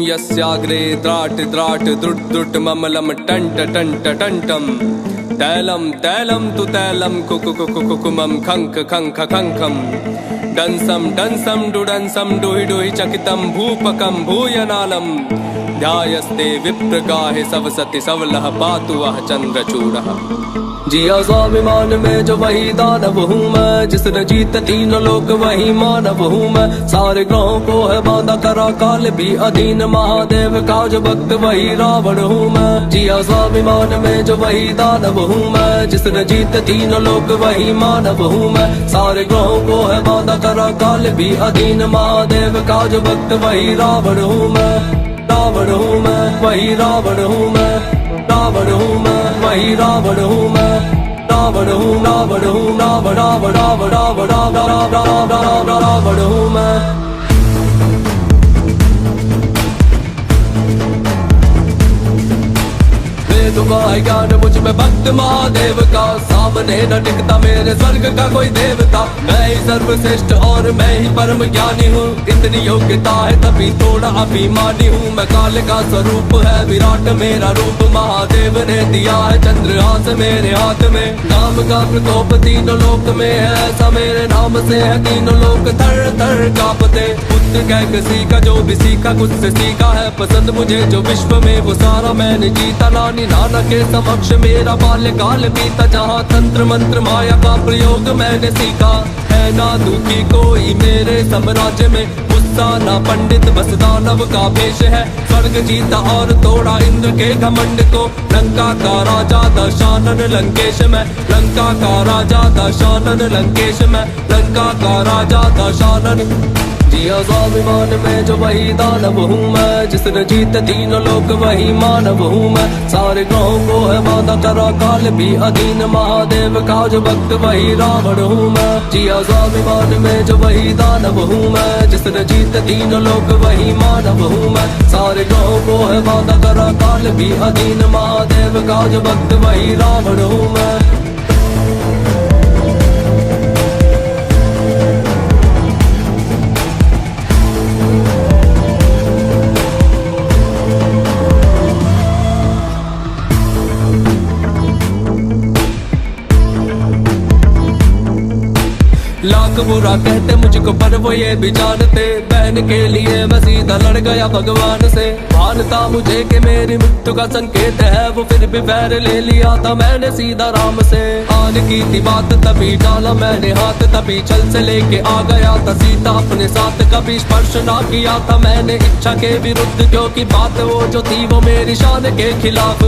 यस्याग्रे द्राट द्राट द्रुट द्रुट ममलम टंट टंट टंटम तैलम तैलम तु तैलम कुकुकुकुकुमम खंक खंख खंखम डंसम डंसम डुडंसम डुहि डुहि चकितम भूपकम भूयनालम ध्यायस्ते विप्रगाहे सवसति सवलह पातु वह चंद्रचूड़ः। जिया स्वाभिमान में जो वही दानव हूँ मैं, जिसने जीत तीनों लोक वही मानव हूँ मैं। सारे ग्रहों को है बांधा करा काल भी अधीन, महादेव का जो भक्त वही रावण हूँ मैं। जिया स्वाभिमान में जो वही दानव हूँ मैं, जिसने जीत तीनों लोक वही मानव हूँ मैं। सारे ग्रहों को है बांधा करा काल भी अधीन, महादेव का जो भक्त वही रावण हूँ मैं। रावण हूँ मैं, वही रावण हूँ मैं। रावण हूँ मैं, वही रावण हूँ मैं। रावण हूँ, रावण हूँ, रावण रावण रावण रावण रावण रावण हूँ मैं। तुम्हारे ज्ञान मुझ में भक्त महादेव का, सामने न टिकता मेरे स्वर्ग का कोई देवता। मैं ही सर्वश्रेष्ठ और मैं ही परम ज्ञानी हूँ, इतनी योग्यता है तभी थोड़ा अभिमानी हूँ। मैं काल का स्वरूप है विराट मेरा रूप, महादेव ने दिया है चंद्रहास मेरे हाथ में। नाम का प्रकोप तीनों लोक में है ऐसा, मेरे नाम से है तीनों लोक थर थर कांपते। पुत्र कह किसी का जो भी सीखा कुछ से सीखा है, पसंद मुझे जो विश्व में वो सारा मैंने जीता। नानी नाना के समक्ष मेरा बाल्यकाल बीता, जहाँ तंत्र मंत्र माया का प्रयोग मैंने सीखा। है ना दुखी कोई मेरे साम्राज्य में, गुस्सा ना पंडित बस दानव का भेष है। स्वर्ग जीता और तोड़ा इंद्र के घमंड को, लंका का राजा दशानन लंकेश में। लंका का राजा दशानन लंकेश में। लंका का राजा दशानन। जिया स्वाभिमान में जो वही दानव हूँ मैं, जिसने जीत तीनों लोक वही मानव हूँ मैं। सारे ग्रहों को है बांधा करा काल भी अधीन, महादेव का जो भक्त वही रावण हूँ मैं। जिया स्वाभिमान में जो वही दानव हूँ मैं, जिसने जीत तीनों लोक वही मानव हूँ मैं। सारे ग्रहों को है बांधा करा काल भी अधीन, महादेव का जो भक्त वही रावण हूँ मैं। लाख बुरा कहते मुझको पर वो ये भी जानते, बहन के लिए मैं सीधा लड़ गया भगवान से। मानता मुझे कि मेरी मृत्यु का संकेत है, वो फिर भी बैर ले लिया था मैंने सीधा राम से। आन की थी बात तभी डाला मैंने हाथ, तभी छल से लेके आ गया था सीता अपने साथ। कभी स्पर्श ना किया था मैंने इच्छा के विरुद्ध, क्योंकि बात वो जो थी वो मेरी शान के खिलाफ।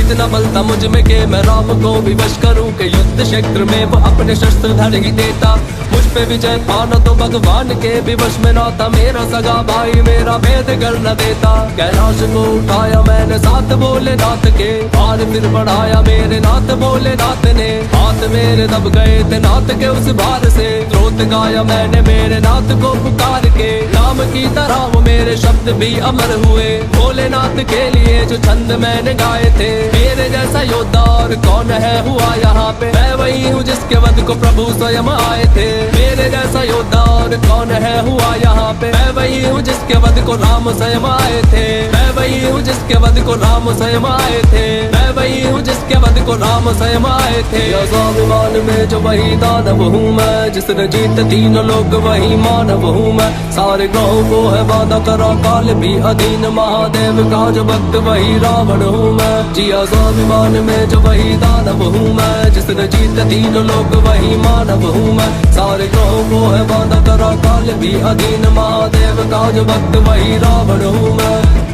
इतना बल था मुझ में कि मैं राम को भी वश करूं, कि युद्ध क्षेत्र में वो अपने शस्त्र धर ही देता। मुझ पे विजय पाना तो भगवान के भी वश में ना था, मेरा सगा भाई मेरा भेद कर न देता। कैलाश को उठाया मैंने साथ भोलेनाथ के, और फिर बढ़ाया मेरे नाथ भोलेनाथ ने। हाथ मेरे दब गए थे नाथ के उस भार से, स्रोत गाया मैंने मेरे नाथ को पुकार के। नाम की तरह वो मेरे शब्द भी अमर हुए, भोलेनाथ के लिए जो छंद मैंने गाए थे। मेरे जैसा योद्धा और कौन है हुआ यहाँ पे, मैं वही हूँ जिसके वध को प्रभु स्वयं आए थे। मेरे जैसा योद्धा और कौन है हुआ यहाँ पे, मैं वही हूँ जिसके वध को राम स्वयं आए थे। मैं वही हूँ जिसके वध को राम स्वयं आए थे। मैं वही हूँ जिसके वध को राम स्वयं आए थे। स्वाभिमान में जो वही दानव हूँ मैं, जिसने जीत तीनों लोक वही मानव हूँ मैं। सारे ग्रहों को है बांधा करा काल भी अधीन, महादेव का जो भक्त वही रावण हूँ मैं। जिया स्वाभिमान में जो वही दानव हूँ मैं, जिसने जीत तीनों लोक वही मानव हूँ मैं। सारे ग्रहों को है बांधा करा काल भी अधीन, महादेव का जो भक्त वही रावण हूँ मैं।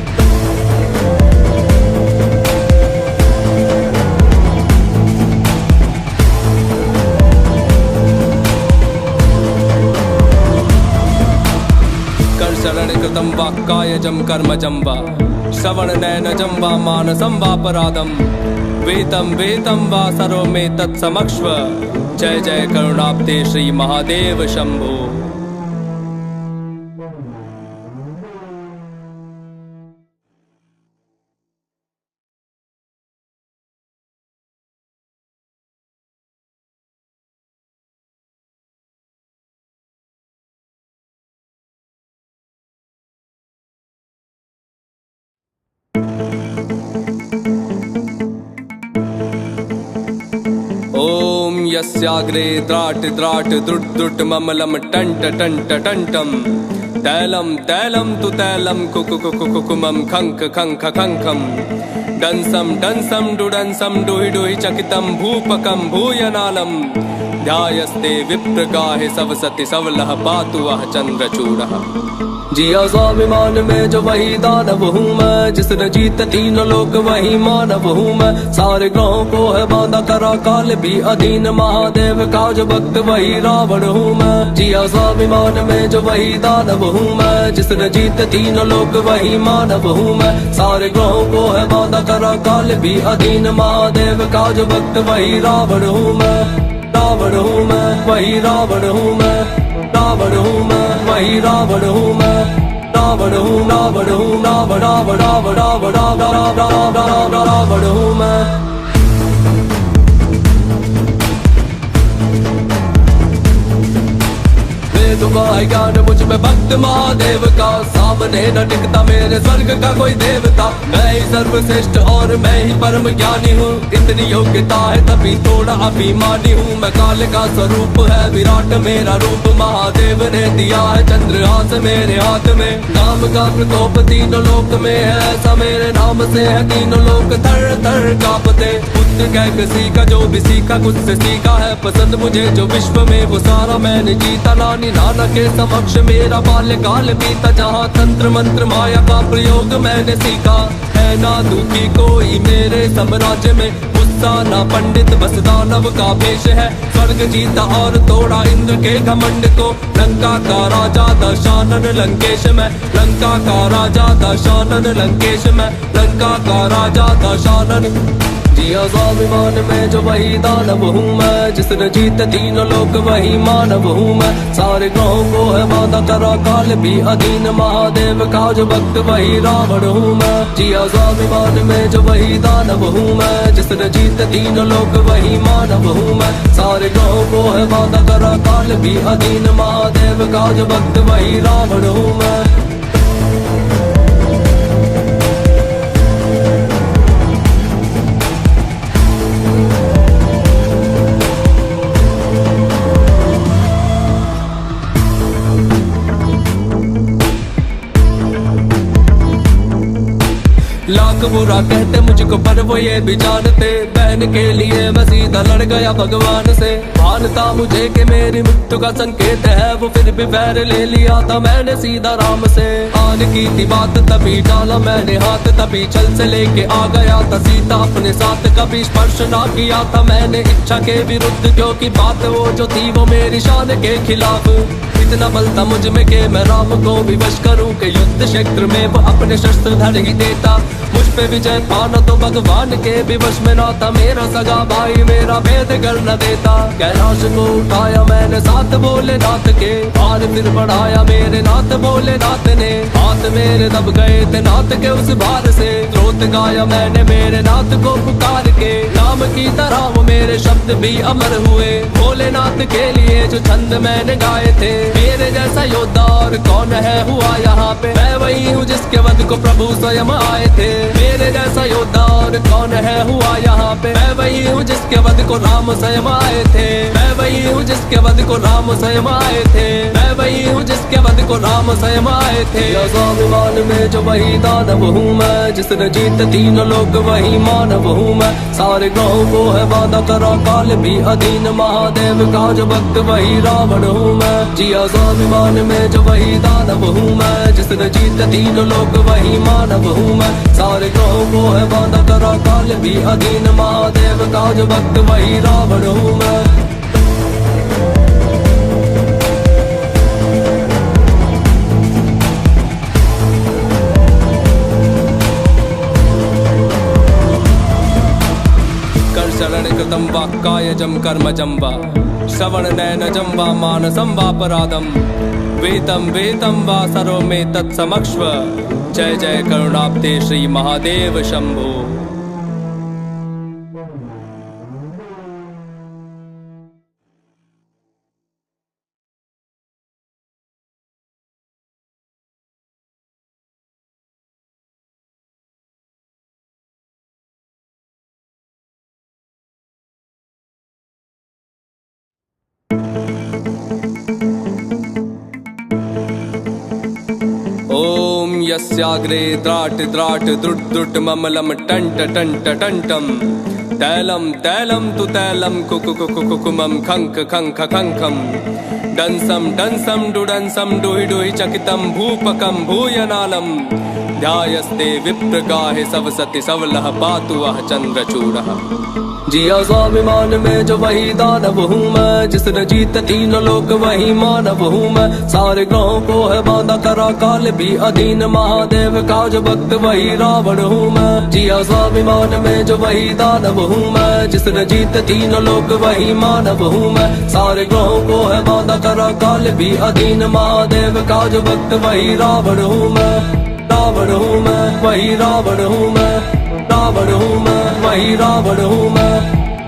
शरण कृतं वाक्कायजं कर्मजं वा, श्रवणनयनजं वा मानसं वापराधं, वेदं वेदं वा सर्वमेतत्समक्ष्व। जय जय करुणाब्धे श्री महादेव शंभो। यस्याग्रे द्राट द्राट द्रुट द्रुट ममलम टंट टंट टंटम तैलम तैलम तु तैलम कुकुकुकुकुमम खंक खंक खंखम डंसम डंसम डुडंसम डुहि डुहि चकितम भूपकम भूयनालम ध्यायस्ते विप्रगाहे सवसति सवलह पातु वह चंद्रचूड़ः। जिया स्वाभिमान में जो वही दानव हूँ मैं, जिसने जीत तीन लोक वही मानव हूँ मैं। सारे ग्रहों को है बांधा करा काल भी अधीन, महादेव का जो भक्त वही रावण हूँ मैं। जिया स्वाभिमान में जो वही दानव हूँ मैं, जिसने जीत तीन लोक वही मानव हूँ मैं। सारे ग्रहों को है बांधा करा काल भी अधीन, महादेव का जो भक्त वही रावण हूँ मैं। रावण हूँ मैं, वही रावण हूँ मैं। रावण हूँ मैं, वही रावण हूँ मैं। रावण हूँ, रावण हूँ, रावण रावण रावण रावण रावण रावण हूँ मैं। ज्ञान मुझ में भक्त महादेव का, सामने न टिकता मेरे स्वर्ग का कोई देवता। मैं ही सर्वश्रेष्ठ और मैं ही परम ज्ञानी हूँ, इतनी योग्यता है तभी थोड़ा अभिमानी हूँ। मैं काल का स्वरूप है विराट मेरा रूप, महादेव ने दिया है चंद्रहास मेरे हाथ में। नाम का प्रकोप तीनों लोक में है, ऐसा मेरे नाम से है तीनों लोक थर थर कांपते। बुद्ध कह किसी का जो भी सीखा कुछ से सीखा है, पसंद मुझे जो विश्व में वो सारा मैंने जीता। नानी नाना के समक्ष मेरा बाल्यकाल बीता, जहाँ तंत्र मंत्र माया का प्रयोग मैंने सीखा। है ना दुखी कोई मेरे साम्राज्य में, गुस्सा ना पंडित बस दानव का भेष है। स्वर्ग जीता और तोड़ा इंद्र के घमंड को, लंका का राजा दशानन लंकेश में। लंका का राजा दशानन लंकेश में, लंका का राजा दशानन। जिया स्वाभिमान में जो वही दानव हूँ मैं, जिसने जीत तीनों लोक वही मानव हूँ मैं। सारे ग्रहों को है बांधा करा काल भी अधीन, महादेव का जो भक्त वही रावण हूँ मैं। जिया स्वाभिमान में जो वही दानव हूँ मैं, जिसने जीत तीनों लोक वही मानव हूँ मैं। सारे ग्रहों को है बांधा करा काल भी अधीन, महादेव का जो भक्त वही रावण हूँ मैं। लाख बुरा कहते मुझको पर वो ये भी जानते, बहन के लिए मैं सीधा लड़ गया भगवान से। मानता मुझे कि मेरी मृत्यु का संकेत है, वो फिर भी वैर ले लिया था मैंने सीधा राम से। आन की थी बात तभी डाला मैंने हाथ, तभी चल से लेके आ गया था सीता अपने साथ। कभी स्पर्श ना किया था मैंने इच्छा के विरुद्ध, क्योंकि बात वो जो थी वो मेरी शान के खिलाफ। इतना बल था मुझ में कि मैं राम को भी वश करूं, कि युद्ध क्षेत्र में वो अपने शस्त्र धर ही देता। मुझ पे विजय पाना तो भगवान के भी वश में ना था, मेरा सगा भाई मेरा भेद कर न देता। कैलाश को उठाया मैंने साथ बोले नाथ के, और फिर बढ़ाया मेरे नाथ बोले नाथ ने। हाथ मेरे दब गए थे नाथ के उस भार से, स्रोत गाया मैंने मेरे नाथ को पुकार के। नाम की तरह वो मेरे शब्द भी अमर हुए, भोलेनाथ के लिए जो छंद मैंने गाए थे। मेरे जैसा योद्धा और कौन है हुआ यहाँ पे, मैं वही हूँ जिसके वध को प्रभु स्वयं आए थे। मेरे जैसा योद्धा और कौन है हुआ यहाँ पे, मैं वही हूँ जिसके वध को राम स्वयं आए थे। मैं वही हूँ जिसके वध को राम स्वयं आए थे। मैं वही हूँ जिसके वध को राम स्वयं आए थे। स्वाभिमान में जो वही दानव हूँ मैं, जिसने जीत तीन लोक वही मानव हूँ मैं। सारे ग्रहों को है बांधा करा काल भी अधीन, महादेव का जो भक्त वही रावण हूँ मैं। जिया स्वाभिमान में जो वही दानव हूँ मैं, जिसने जीत तीन लोक वही मानव हूँ मैं। सारे ग्रहों को है बांधा करा काल भी अधीन, महादेव का जो भक्त वही रावण हूँ मैं। कर शरण कृतं वाक्कायजं कर्मजं वा, श्रवण नयनजं वा मानसं वापराधं, वेदं वेदं वा सर्वमे तत्समक्ष्व। जय जय करुणाब्धे श्री महादेव शंभो। यस्याग्रे द्राट द्राट द्रुट द्रुट ममलम टंट टंट टंटम तैलम तैलम तु तैलम कुकुकुकुकुमम खंक खंक खंखम डंसम डंसम डुडंसम डुहि डुहि चकितम भूपकम भूयनालम ध्यायस्ते विप्रगाहे सवसति सवलह पातु वह चंद्रचूड़ः। जिया स्वाभिमान में जो वही दानव हूँ मैं, जिसने जीत तीनों लोक वही मानव हूँ मैं। सारे ग्रहों को है बांधा करा काल भी अधीन, महादेव का जो भक्त वही रावण हूँ मैं। जिया स्वाभिमान में जो वही दानव हूँ मैं, जिसने जीत तीनों लोक वही मानव हूँ मैं। सारे ग्रहों को है बांधा करा काल भी अधीन, महादेव का जो भक्त वही रावण हूँ मैं। रावण हूँ मैं, वही रावण हूँ मैं। रावण हूँ मैं, वही रावण हूँ मैं।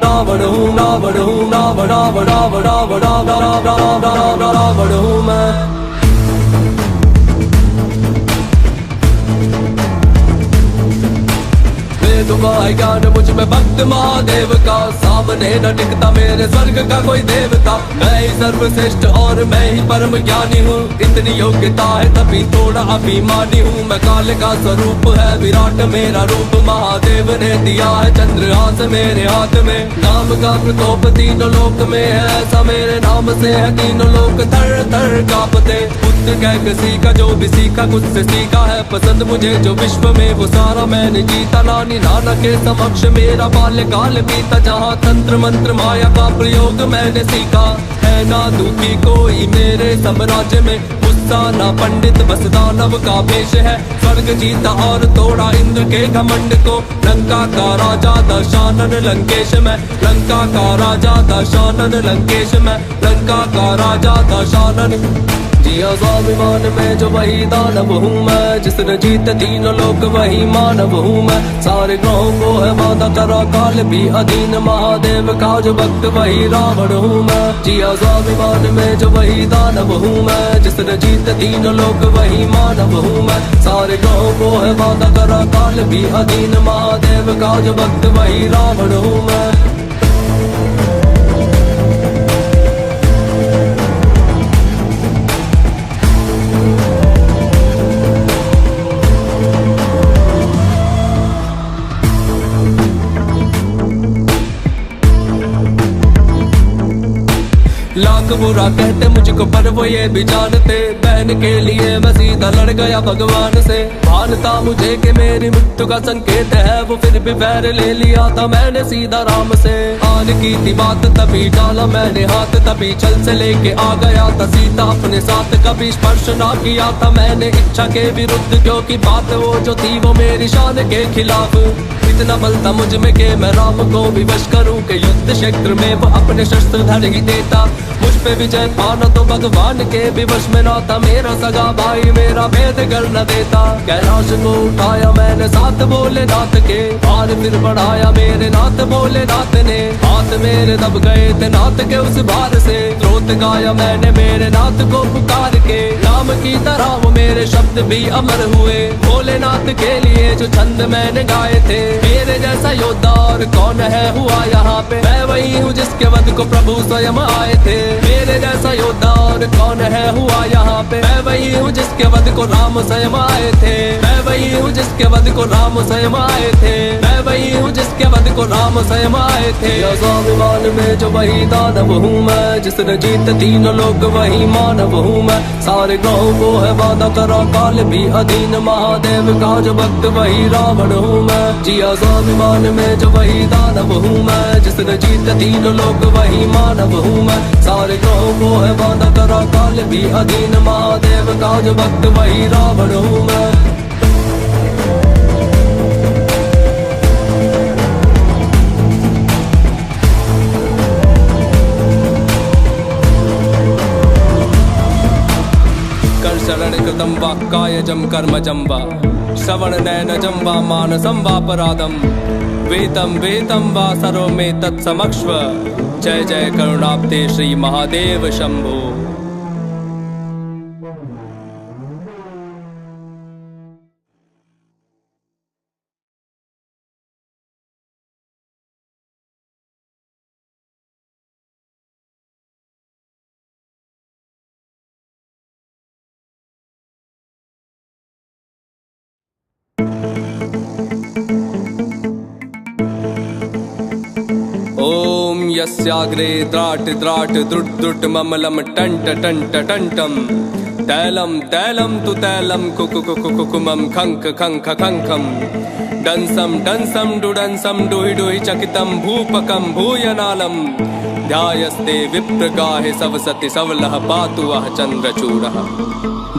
रावण हूँ, रावण हूँ, रावण रावण रावण रावण रावण रावण हूँ मैं। वेदों है ज्ञान मुझ में भक्त महादेव का, सामने न टिकता मेरे स्वर्ग का कोई देवता। मैं ही सर्वश्रेष्ठ और मैं ही परम ज्ञानी हूँ, इतनी योग्यता है तभी थोड़ा अभिमानी हूँ। मैं काल का स्वरूप है विराट मेरा रूप, महादेव ने दिया है चंद्रहास मेरे हाथ में। नाम का प्रकोप तीनों लोक में है ऐसा, मेरे नाम से है तीनों लोक थर थर कांपते। पुत्र कह किसी का जो भी सीखा कुछ से सीखा है पसंद मुझे, जो विश्व में वो सारा मैंने जीता। नानी नाना के समक्ष मेरा बाल्यकाल बीता, जहाँ तंत्र मंत्र माया का प्रयोग मैंने सीखा। है ना दुखी कोई मेरे साम्राज्य में, गुस्सा ना पंडित बस दानव का भेष है। स्वर्ग जीता और तोड़ा इंद्र के घमंड को, लंका का राजा दशानन लंकेश में। लंका का राजा दशानन लंकेश में, लंका का राजा दशानन। जिया स्वाभिमान में जो वही दानव हूँ मैं, जिसने जीत तीनों लोक वही मानव हूँ मैं। सारे ग्रहों को है बांधा करा काल भी अधीन, महादेव का जो भक्त वही रावण हूँ मैं। जिया स्वाभिमान में जो वही दानव हूँ मैं, जिसने जीत तीनों लोक वही मानव हूँ मैं। सारे ग्रहों को है बांधा करा काल भी अधीन, महादेव का जो भक्त वही रावण हूँ मैं। लाख बुरा कहते मुझको पर वो ये भी जानते, बहन के लिए मैं सीधा लड़ गया भगवान से। भानता मुझे कि मेरी मृत्यु का संकेत है, वो फिर भी पैर ले लिया था मैंने सीधा राम से। आन की थी बात तभी डाला मैंने हाथ, तभी चल से लेके आ गया था सीता अपने साथ। कभी स्पर्श ना किया था मैंने इच्छा के विरुद्ध, क्योंकि बात वो जो थी वो मेरी शान के खिलाफ। इतना बल था मुझ में कि मैं राम को भी वश करूं, कि युद्ध क्षेत्र में वो अपने शस्त्र धर ही देता। मुझ पे विजय पाना तो भगवान के भी वश में ना था, मेरा सगा भाई मेरा भेद कर न देता। कैलाश को उठाया मैंने साथ बोले नाथ के, और फिर बढ़ाया मेरे नाथ बोले नाथ ने। हाथ मेरे दब गए थे नाथ के उस भार से, स्रोत गाया मैंने मेरे नाथ को पुकार के। राम की तरह वो मेरे शब्द भी अमर हुए, भोलेनाथ के लिए जो छंद मैंने गाए थे। मेरे जैसा योद्धा और कौन है हुआ यहाँ पे, मैं वही हूँ जिसके वध को प्रभु स्वयं आए थे। मेरे जैसा योद्धा और कौन है हुआ यहाँ पे, मैं वही हूँ जिसके वध को राम स्वयं आए थे। मैं वही हूँ जिसके वध को राम स्वयं आए थे। मैं वही हूँ जिसके वध को राम स्वयं आए थे। स्वाभिमान में जो वही दानव हूँ मैं, जिसने जीत तीनों लोक वही मानव हूँ मैं। सारे ग्रहों को है बांधा करा काल भी अधीन, महादेव का जो भक्त वही रावण हूँ मैं। जिया स्वाभिमान में जो वही दानव हूँ मैं, जिसने जीत तीनों लोक वही मानव हूँ मैं। सारे ग्रहों को है बांधा करा काल भी अधीन, महादेव का जो भक्त वही रावण हूँ मैं। शरण कृतं वा कायजं कर्मजं वा, श्रवण नयनजं वा मानसं वापराधं, वेदं वेदं वा सर्वमे तत्समक्ष्व। जय जय करुणाब्धे श्री महादेव शंभो। यस्याग्रे द्राट द्राट द्रुट द्रुट ममलम टंट टंट टंटम तैलम तैलम तु तैलम कुकुकुकुकुमम खंक खंक खंखम डंसम डंसम डुडंसम डुहि डुहि चकितम भूपकम भूयनालम ध्यायस्ते विप्रगाहे सवसति सवलह पातु वह चंद्रचूड़ः।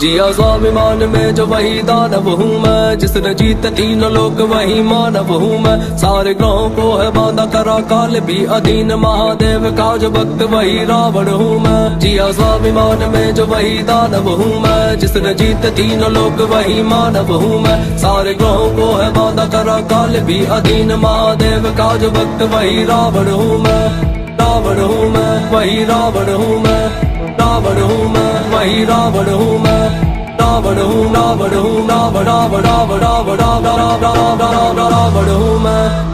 जिया स्वाभिमान में जो वही दानव हूँ मैं, जिसने जीत तीन लोक वही मानव हूँ मैं। सारे ग्रहों को है बांधा करा काल भी अधीन, महादेव का जो भक्त वही रावण हूँ मैं। जिया स्वाभिमान में जो वही दानव हूँ मैं, जिसने जीत तीन लोक वही मानव हूँ मैं। सारे ग्रहों को है बांधा करा काल भी अधीन, महादेव का जो भक्त वही रावण हूँ मैं। रावण हूँ मैं, वही रावण हूँ मैं। रावण हूँ मैं, वही रावण हूँ मैं। रावण हूँ, रावण हूँ, रावण रावण रावण रावण रावण रावण हूँ मैं।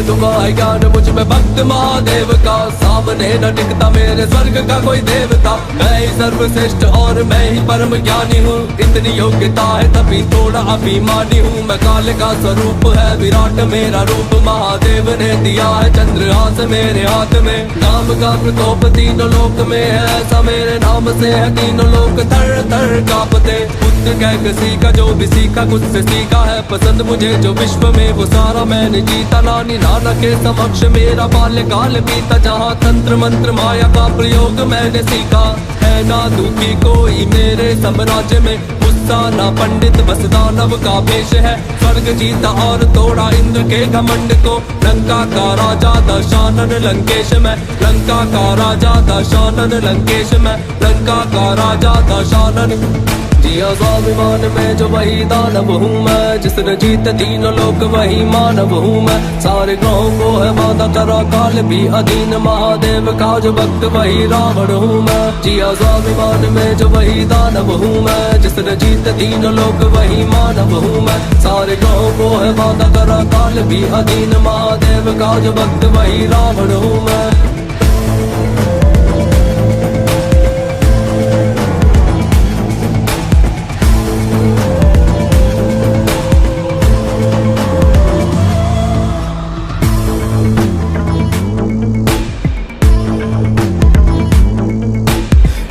तुम्हारा ज्ञान मुझ में भक्त महादेव का, सामने न टिकता मेरे स्वर्ग का कोई देवता। मैं ही सर्वश्रेष्ठ और मैं ही परम ज्ञानी हूँ, इतनी योग्यता है तभी थोड़ा अभिमानी हूँ। मैं काल का स्वरूप है विराट मेरा रूप, महादेव ने दिया है चंद्रहास मेरे हाथ में। नाम का प्रकोप तीनों लोक में है, ऐसा मेरे नाम से है तीनों लोक थर थर कांपते। बुद्ध कह किसी का जो भी सीखा कुछ से सीखा है, पसंद मुझे जो विश्व में वो सारा मैंने जीता। नानी नाना के समक्ष मेरा बाल्यकाल बीता, जहाँ तंत्र मंत्र माया का प्रयोग मैंने सीखा। है ना दुखी कोई मेरे साम्राज्य में, गुस्सा ना पंडित बस दानव का भेष है। स्वर्ग जीता और तोड़ा इंद्र के घमंड को, लंका का राजा दशानन लंकेश में। लंका का राजा दशानन लंकेश में, लंका का राजा दशानन। जिया स्वाभिमान में जो वही दानव हूँ मैं, जिसने जीत तीन लोक वही मानव हूँ मैं। सारे ग्रहों को है बांधा करा काल भी अधीन, महादेव का जो भक्त वही रावण हूँ मैं। जिया स्वाभिमान में जो वही दानव हूँ मैं, जिसने जीत तीन लोक वही मानव हूँ मैं। सारे ग्रहों को है बांधा करा काल भी अधीन, महादेव का जो भक्त वही रावण हूँ मैं।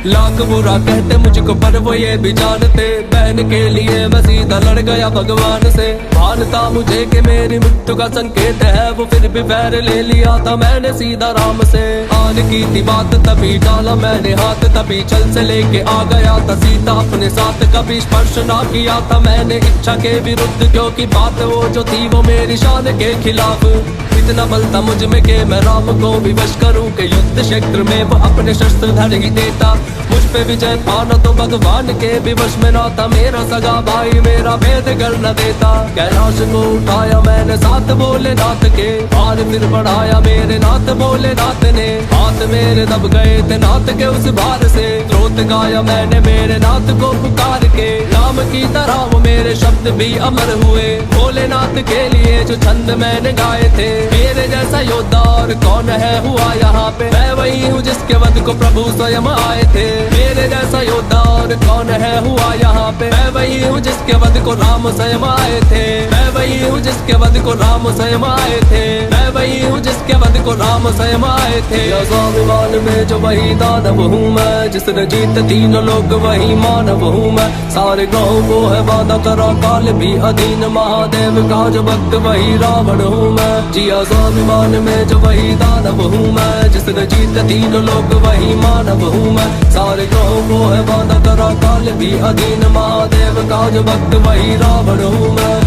लाख बुरा कहते मुझको पर वो ये भी जानते, बहन के लिए मैं सीधा लड़ गया भगवान से। मानता मुझे कि मेरी मृत्यु का संकेत है, वो फिर भी पैर ले लिया था मैंने सीधा राम से। आन की थी बात तभी डाला मैंने हाथ, तभी चल से लेके आ गया था सीता अपने साथ। कभी स्पर्श ना किया था मैंने इच्छा के विरुद्ध, क्योंकि बात वो जो थी वो मेरी शान के खिलाफ। इतना बल था मुझ में कि मैं राम को भी वश करूं, कि युद्ध क्षेत्र में वो अपने शस्त्र धर ही देता। मुझ पे विजय पाना तो भगवान के भी वश में ना था, मेरा सगा भाई मेरा भेद कर न देता। कैलाश को उठाया मैंने साथ भोलेनाथ के, और फिर बढ़ाया मेरे नाथ भोलेनाथ ने। हाथ मेरे दब गए थे नाथ के उस भार से, स्रोत गाया मैंने मेरे नाथ को पुकार के। नाम की तरह वो मेरे शब्द भी अमर हुए, भोलेनाथ के लिए जो छंद मैंने गाए थे। मेरे जैसा योद्धा और कौन है हुआ यहाँ पे, मैं वही हूँ जिसके वध को प्रभु स्वयं आए थे। मेरे जैसा योद्धा और कौन है हुआ यहाँ पे, मैं वही हूँ जिसके वध को राम स्वयं आए थे। मैं वही हूँ जिसके वध को राम स्वयं आए थे। मैं वही हूँ जिसके वध को राम स्वयं आए थे। स्वाभिमान में जो वही दानव हूँ मैं, जिसने जीत तीन लोक वही मानव हूँ मैं। सारे ग्रहों को है बांधा करा काल भी अधीन, महादेव का जो भक्त वही रावण हूँ मैं। जिया स्वाभिमान में जो वही दानव हूँ मैं, जिसने जीत तीन लोक वही मानव हूँ मैं। सारे ग्रहों को है बांधा करा काल भी अधीन, महादेव का जो भक्त वही रावण हूँ मैं।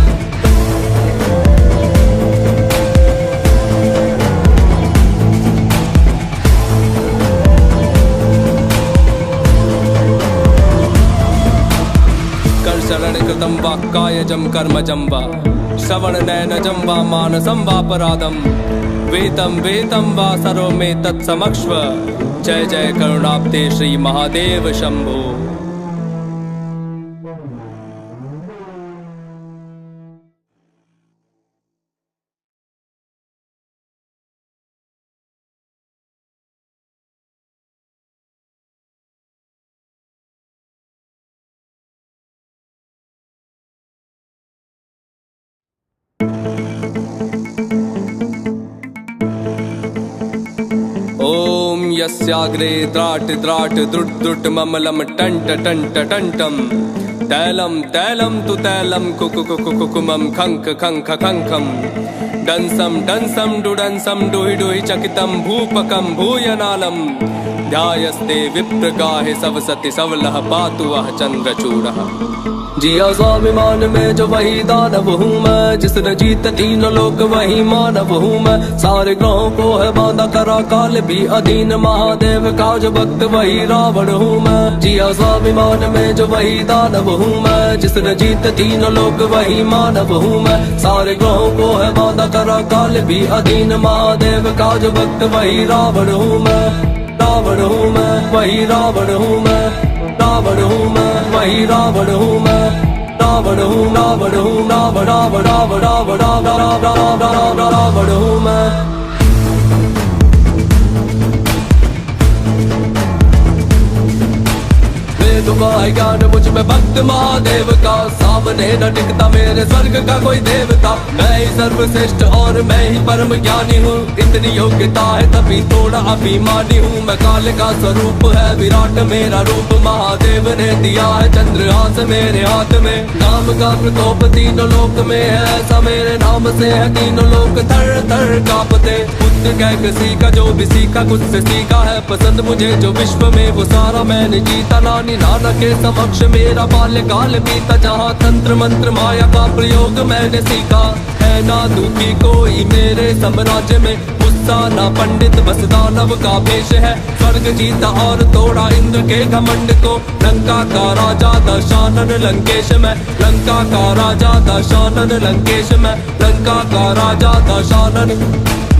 कर शरण कृतं वाक्कायजं कर्मजं वा, श्रवण नयनजं वा मानसं वापराधं। वेदं वेदं वा सर्वमे तत्समक्ष्व, जय जय करुणाब्धे श्री महादेव शंभो। यस्याग्रे द्राट द्राट द्रुट द्रुट ममलम टंट टंट टंटम तैलम तैलम तु तैलम कुकुकुकुकुमम खंक खंक खंखम डंसम डंसम डुडंसम डुहि डुहि चकितम भूपकम भूयनालम ध्यायस्ते विप्रगाहे सवसति सवलह पातु वह चंद्रचूड़ः। जिया स्वाभिमान में जो वही दानव हूँ मैं, जिसने जीत तीनों लोक वही मानव हूँ मैं। सारे ग्रहों को है बांधा करा काल भी अधीन, महादेव का जो भक्त वही रावण हूँ मैं। जिया स्वाभिमान में जो वही दानव हूँ मैं, जिसने जीत तीनों लोक वही मानव हूँ मैं। सारे ग्रहों को है बांधा करा काल भी अधीन, महादेव का जो भक्त वही रावण हूँ मैं। रावण हूँ मैं, वही रावण हूँ मैं। रावण हूँ मैं, वही रावण हूँ मैं। रावण हूँ, रावण हूँ, रावण रावण रावण रावण रावण रावण रावण हूँ मैं। वेदों है ज्ञान मुझ में भक्त महादेव का, सामने न टिकता मेरे स्वर्ग का कोई देवता। मैं ही सर्वश्रेष्ठ और मैं ही परम ज्ञानी हूँ, इतनी योग्यता है तभी थोड़ा अभिमानी हूँ। मैं काल का स्वरूप है विराट मेरा रूप, महादेव ने दिया है चंद्रहास मेरे हाथ में। नाम का प्रकोप तीनों लोक में है, ऐसा मेरे नाम से है तीनों लोक थर थर कांपते। बुद्ध कह किसी का जो भी सीखा कुछ से सीखा है पसंद मुझे, जो विश्व में वो सारा मैंने जीता। नानी नाना के समक्ष मेरा बाल्यकाल बीता, जहाँ तंत्र मंत्र माया का प्रयोग मैंने सीखा। है ना दुखी कोई मेरे साम्राज्य में, गुस्सा ना पंडित बस दानव का भेष है। स्वर्ग जीता और तोड़ा इंद्र के घमंड को, लंका का राजा दशानन लंकेश में। लंका का राजा दशानन लंकेश में, लंका का राजा दशानन।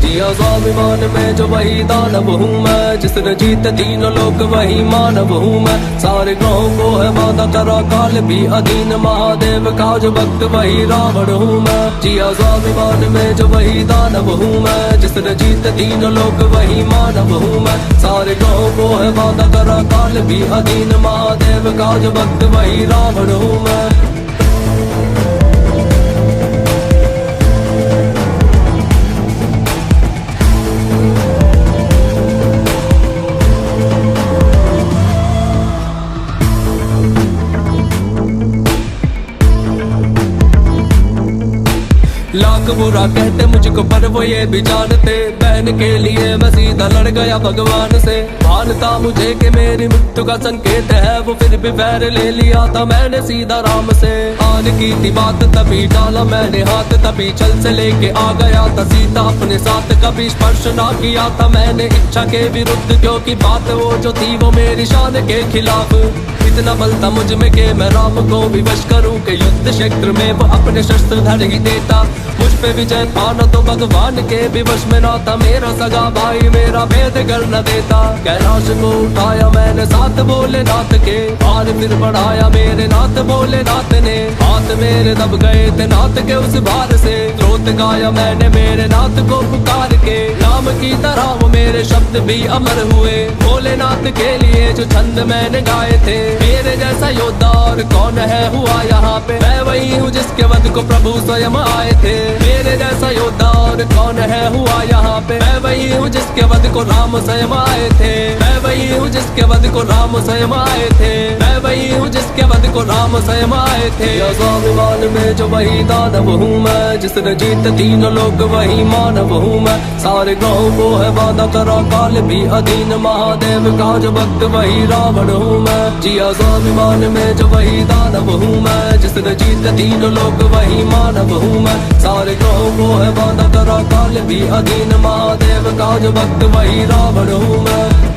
जिया स्वाभिमान में जो वही दानव हूँ मैं, जिसने जीत तीनों लोक वही मानव हूँ मैं। सारे ग्रहों को है बांधा करा काल भी अधीन, महादेव का जो भक्त वही रावण हूँ मैं। जिया स्वाभिमान में जो वही दानव हूँ मैं, जिसने जीत तीनों लोक वही मानव हूँ मैं। सारे ग्रहों को है बांधा करा काल भी अधीन, महादेव का जो भक्त वही रावण हूँ मैं। लाख बुरा कहते मुझको पर वो ये भी जानते, बहन के लिए मैं सीधा लड़ गया भगवान से। भानता मुझे कि मेरी मृत्यु का संकेत है, वो फिर भी पैर ले लिया था मैंने सीधा राम से। आन की थी बात तभी डाला मैंने हाथ, तभी चल से लेके आ गया था सीता अपने साथ। कभी स्पर्श ना किया था मैंने इच्छा के विरुद्ध, क्योंकि बात वो जो थी वो मेरी शान के खिलाफ। इतना बल था मुझ में कि मैं राम को विवश करूं, कि युद्ध क्षेत्र में वो अपने शस्त्र धर ही देता। मुझ पे विजय पाना तो भगवान के भी वश में ना था, मेरा सगा भाई मेरा भेद कर न देता। कैलाश को उठाया मैंने साथ बोले नाथ के, भार फिर बढ़ाया मेरे नाथ बोले नाथ ने। हाथ मेरे दब गए थे नाथ के उस भार से, स्रोत गाया मैंने मेरे नाथ को पुकार के। नाम की तरह वो मेरे शब्द भी अमर हुए, भोलेनाथ के लिए जो छंद मैंने गाए थे। मेरे जैसा योद्धा और कौन है हुआ यहाँ पे, मैं वही हूँ जिसके वध को प्रभु स्वयं आए थे। मेरे जैसा योद्धा और कौन है हुआ यहाँ पे, मैं वही हूँ जिसके वध को राम स्वयं आए थे। मैं वही हूँ जिसके वध को राम स्वयं आए थे। मैं वही हूँ जिसके वध को राम स्वयं आए थे। स्वाभिमान में जो वही दानव हूँ मैं, जिसने जीत तीनों लोक वही मानव हूँ मैं। सारे ग्रहों को है बांधा करा काल भी अधीन, महादेव का जो भक्त वही रावण हूँ मैं। जिया स्वाभिमान में जो वही दानव हूँ मैं, जिसने जीत तीनों लोक वही मानव हूँ मैं। सारे ग्रहों को है बांधा करा काल भी अधीन, महादेव का जो भक्त वही रावण हूँ मैं।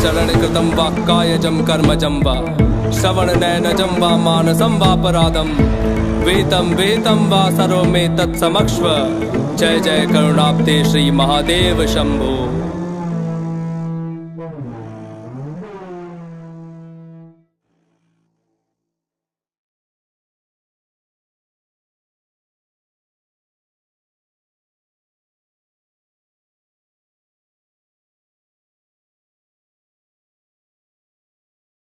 शरण कृतं वा कायजं कर्मजं वा, श्रवण नयनजं वा मानसं वापराधं, वेदं वेदं वा सर्वमेतत् समक्ष्व। जय जय करुणाब्धे श्री महादेव शंभो।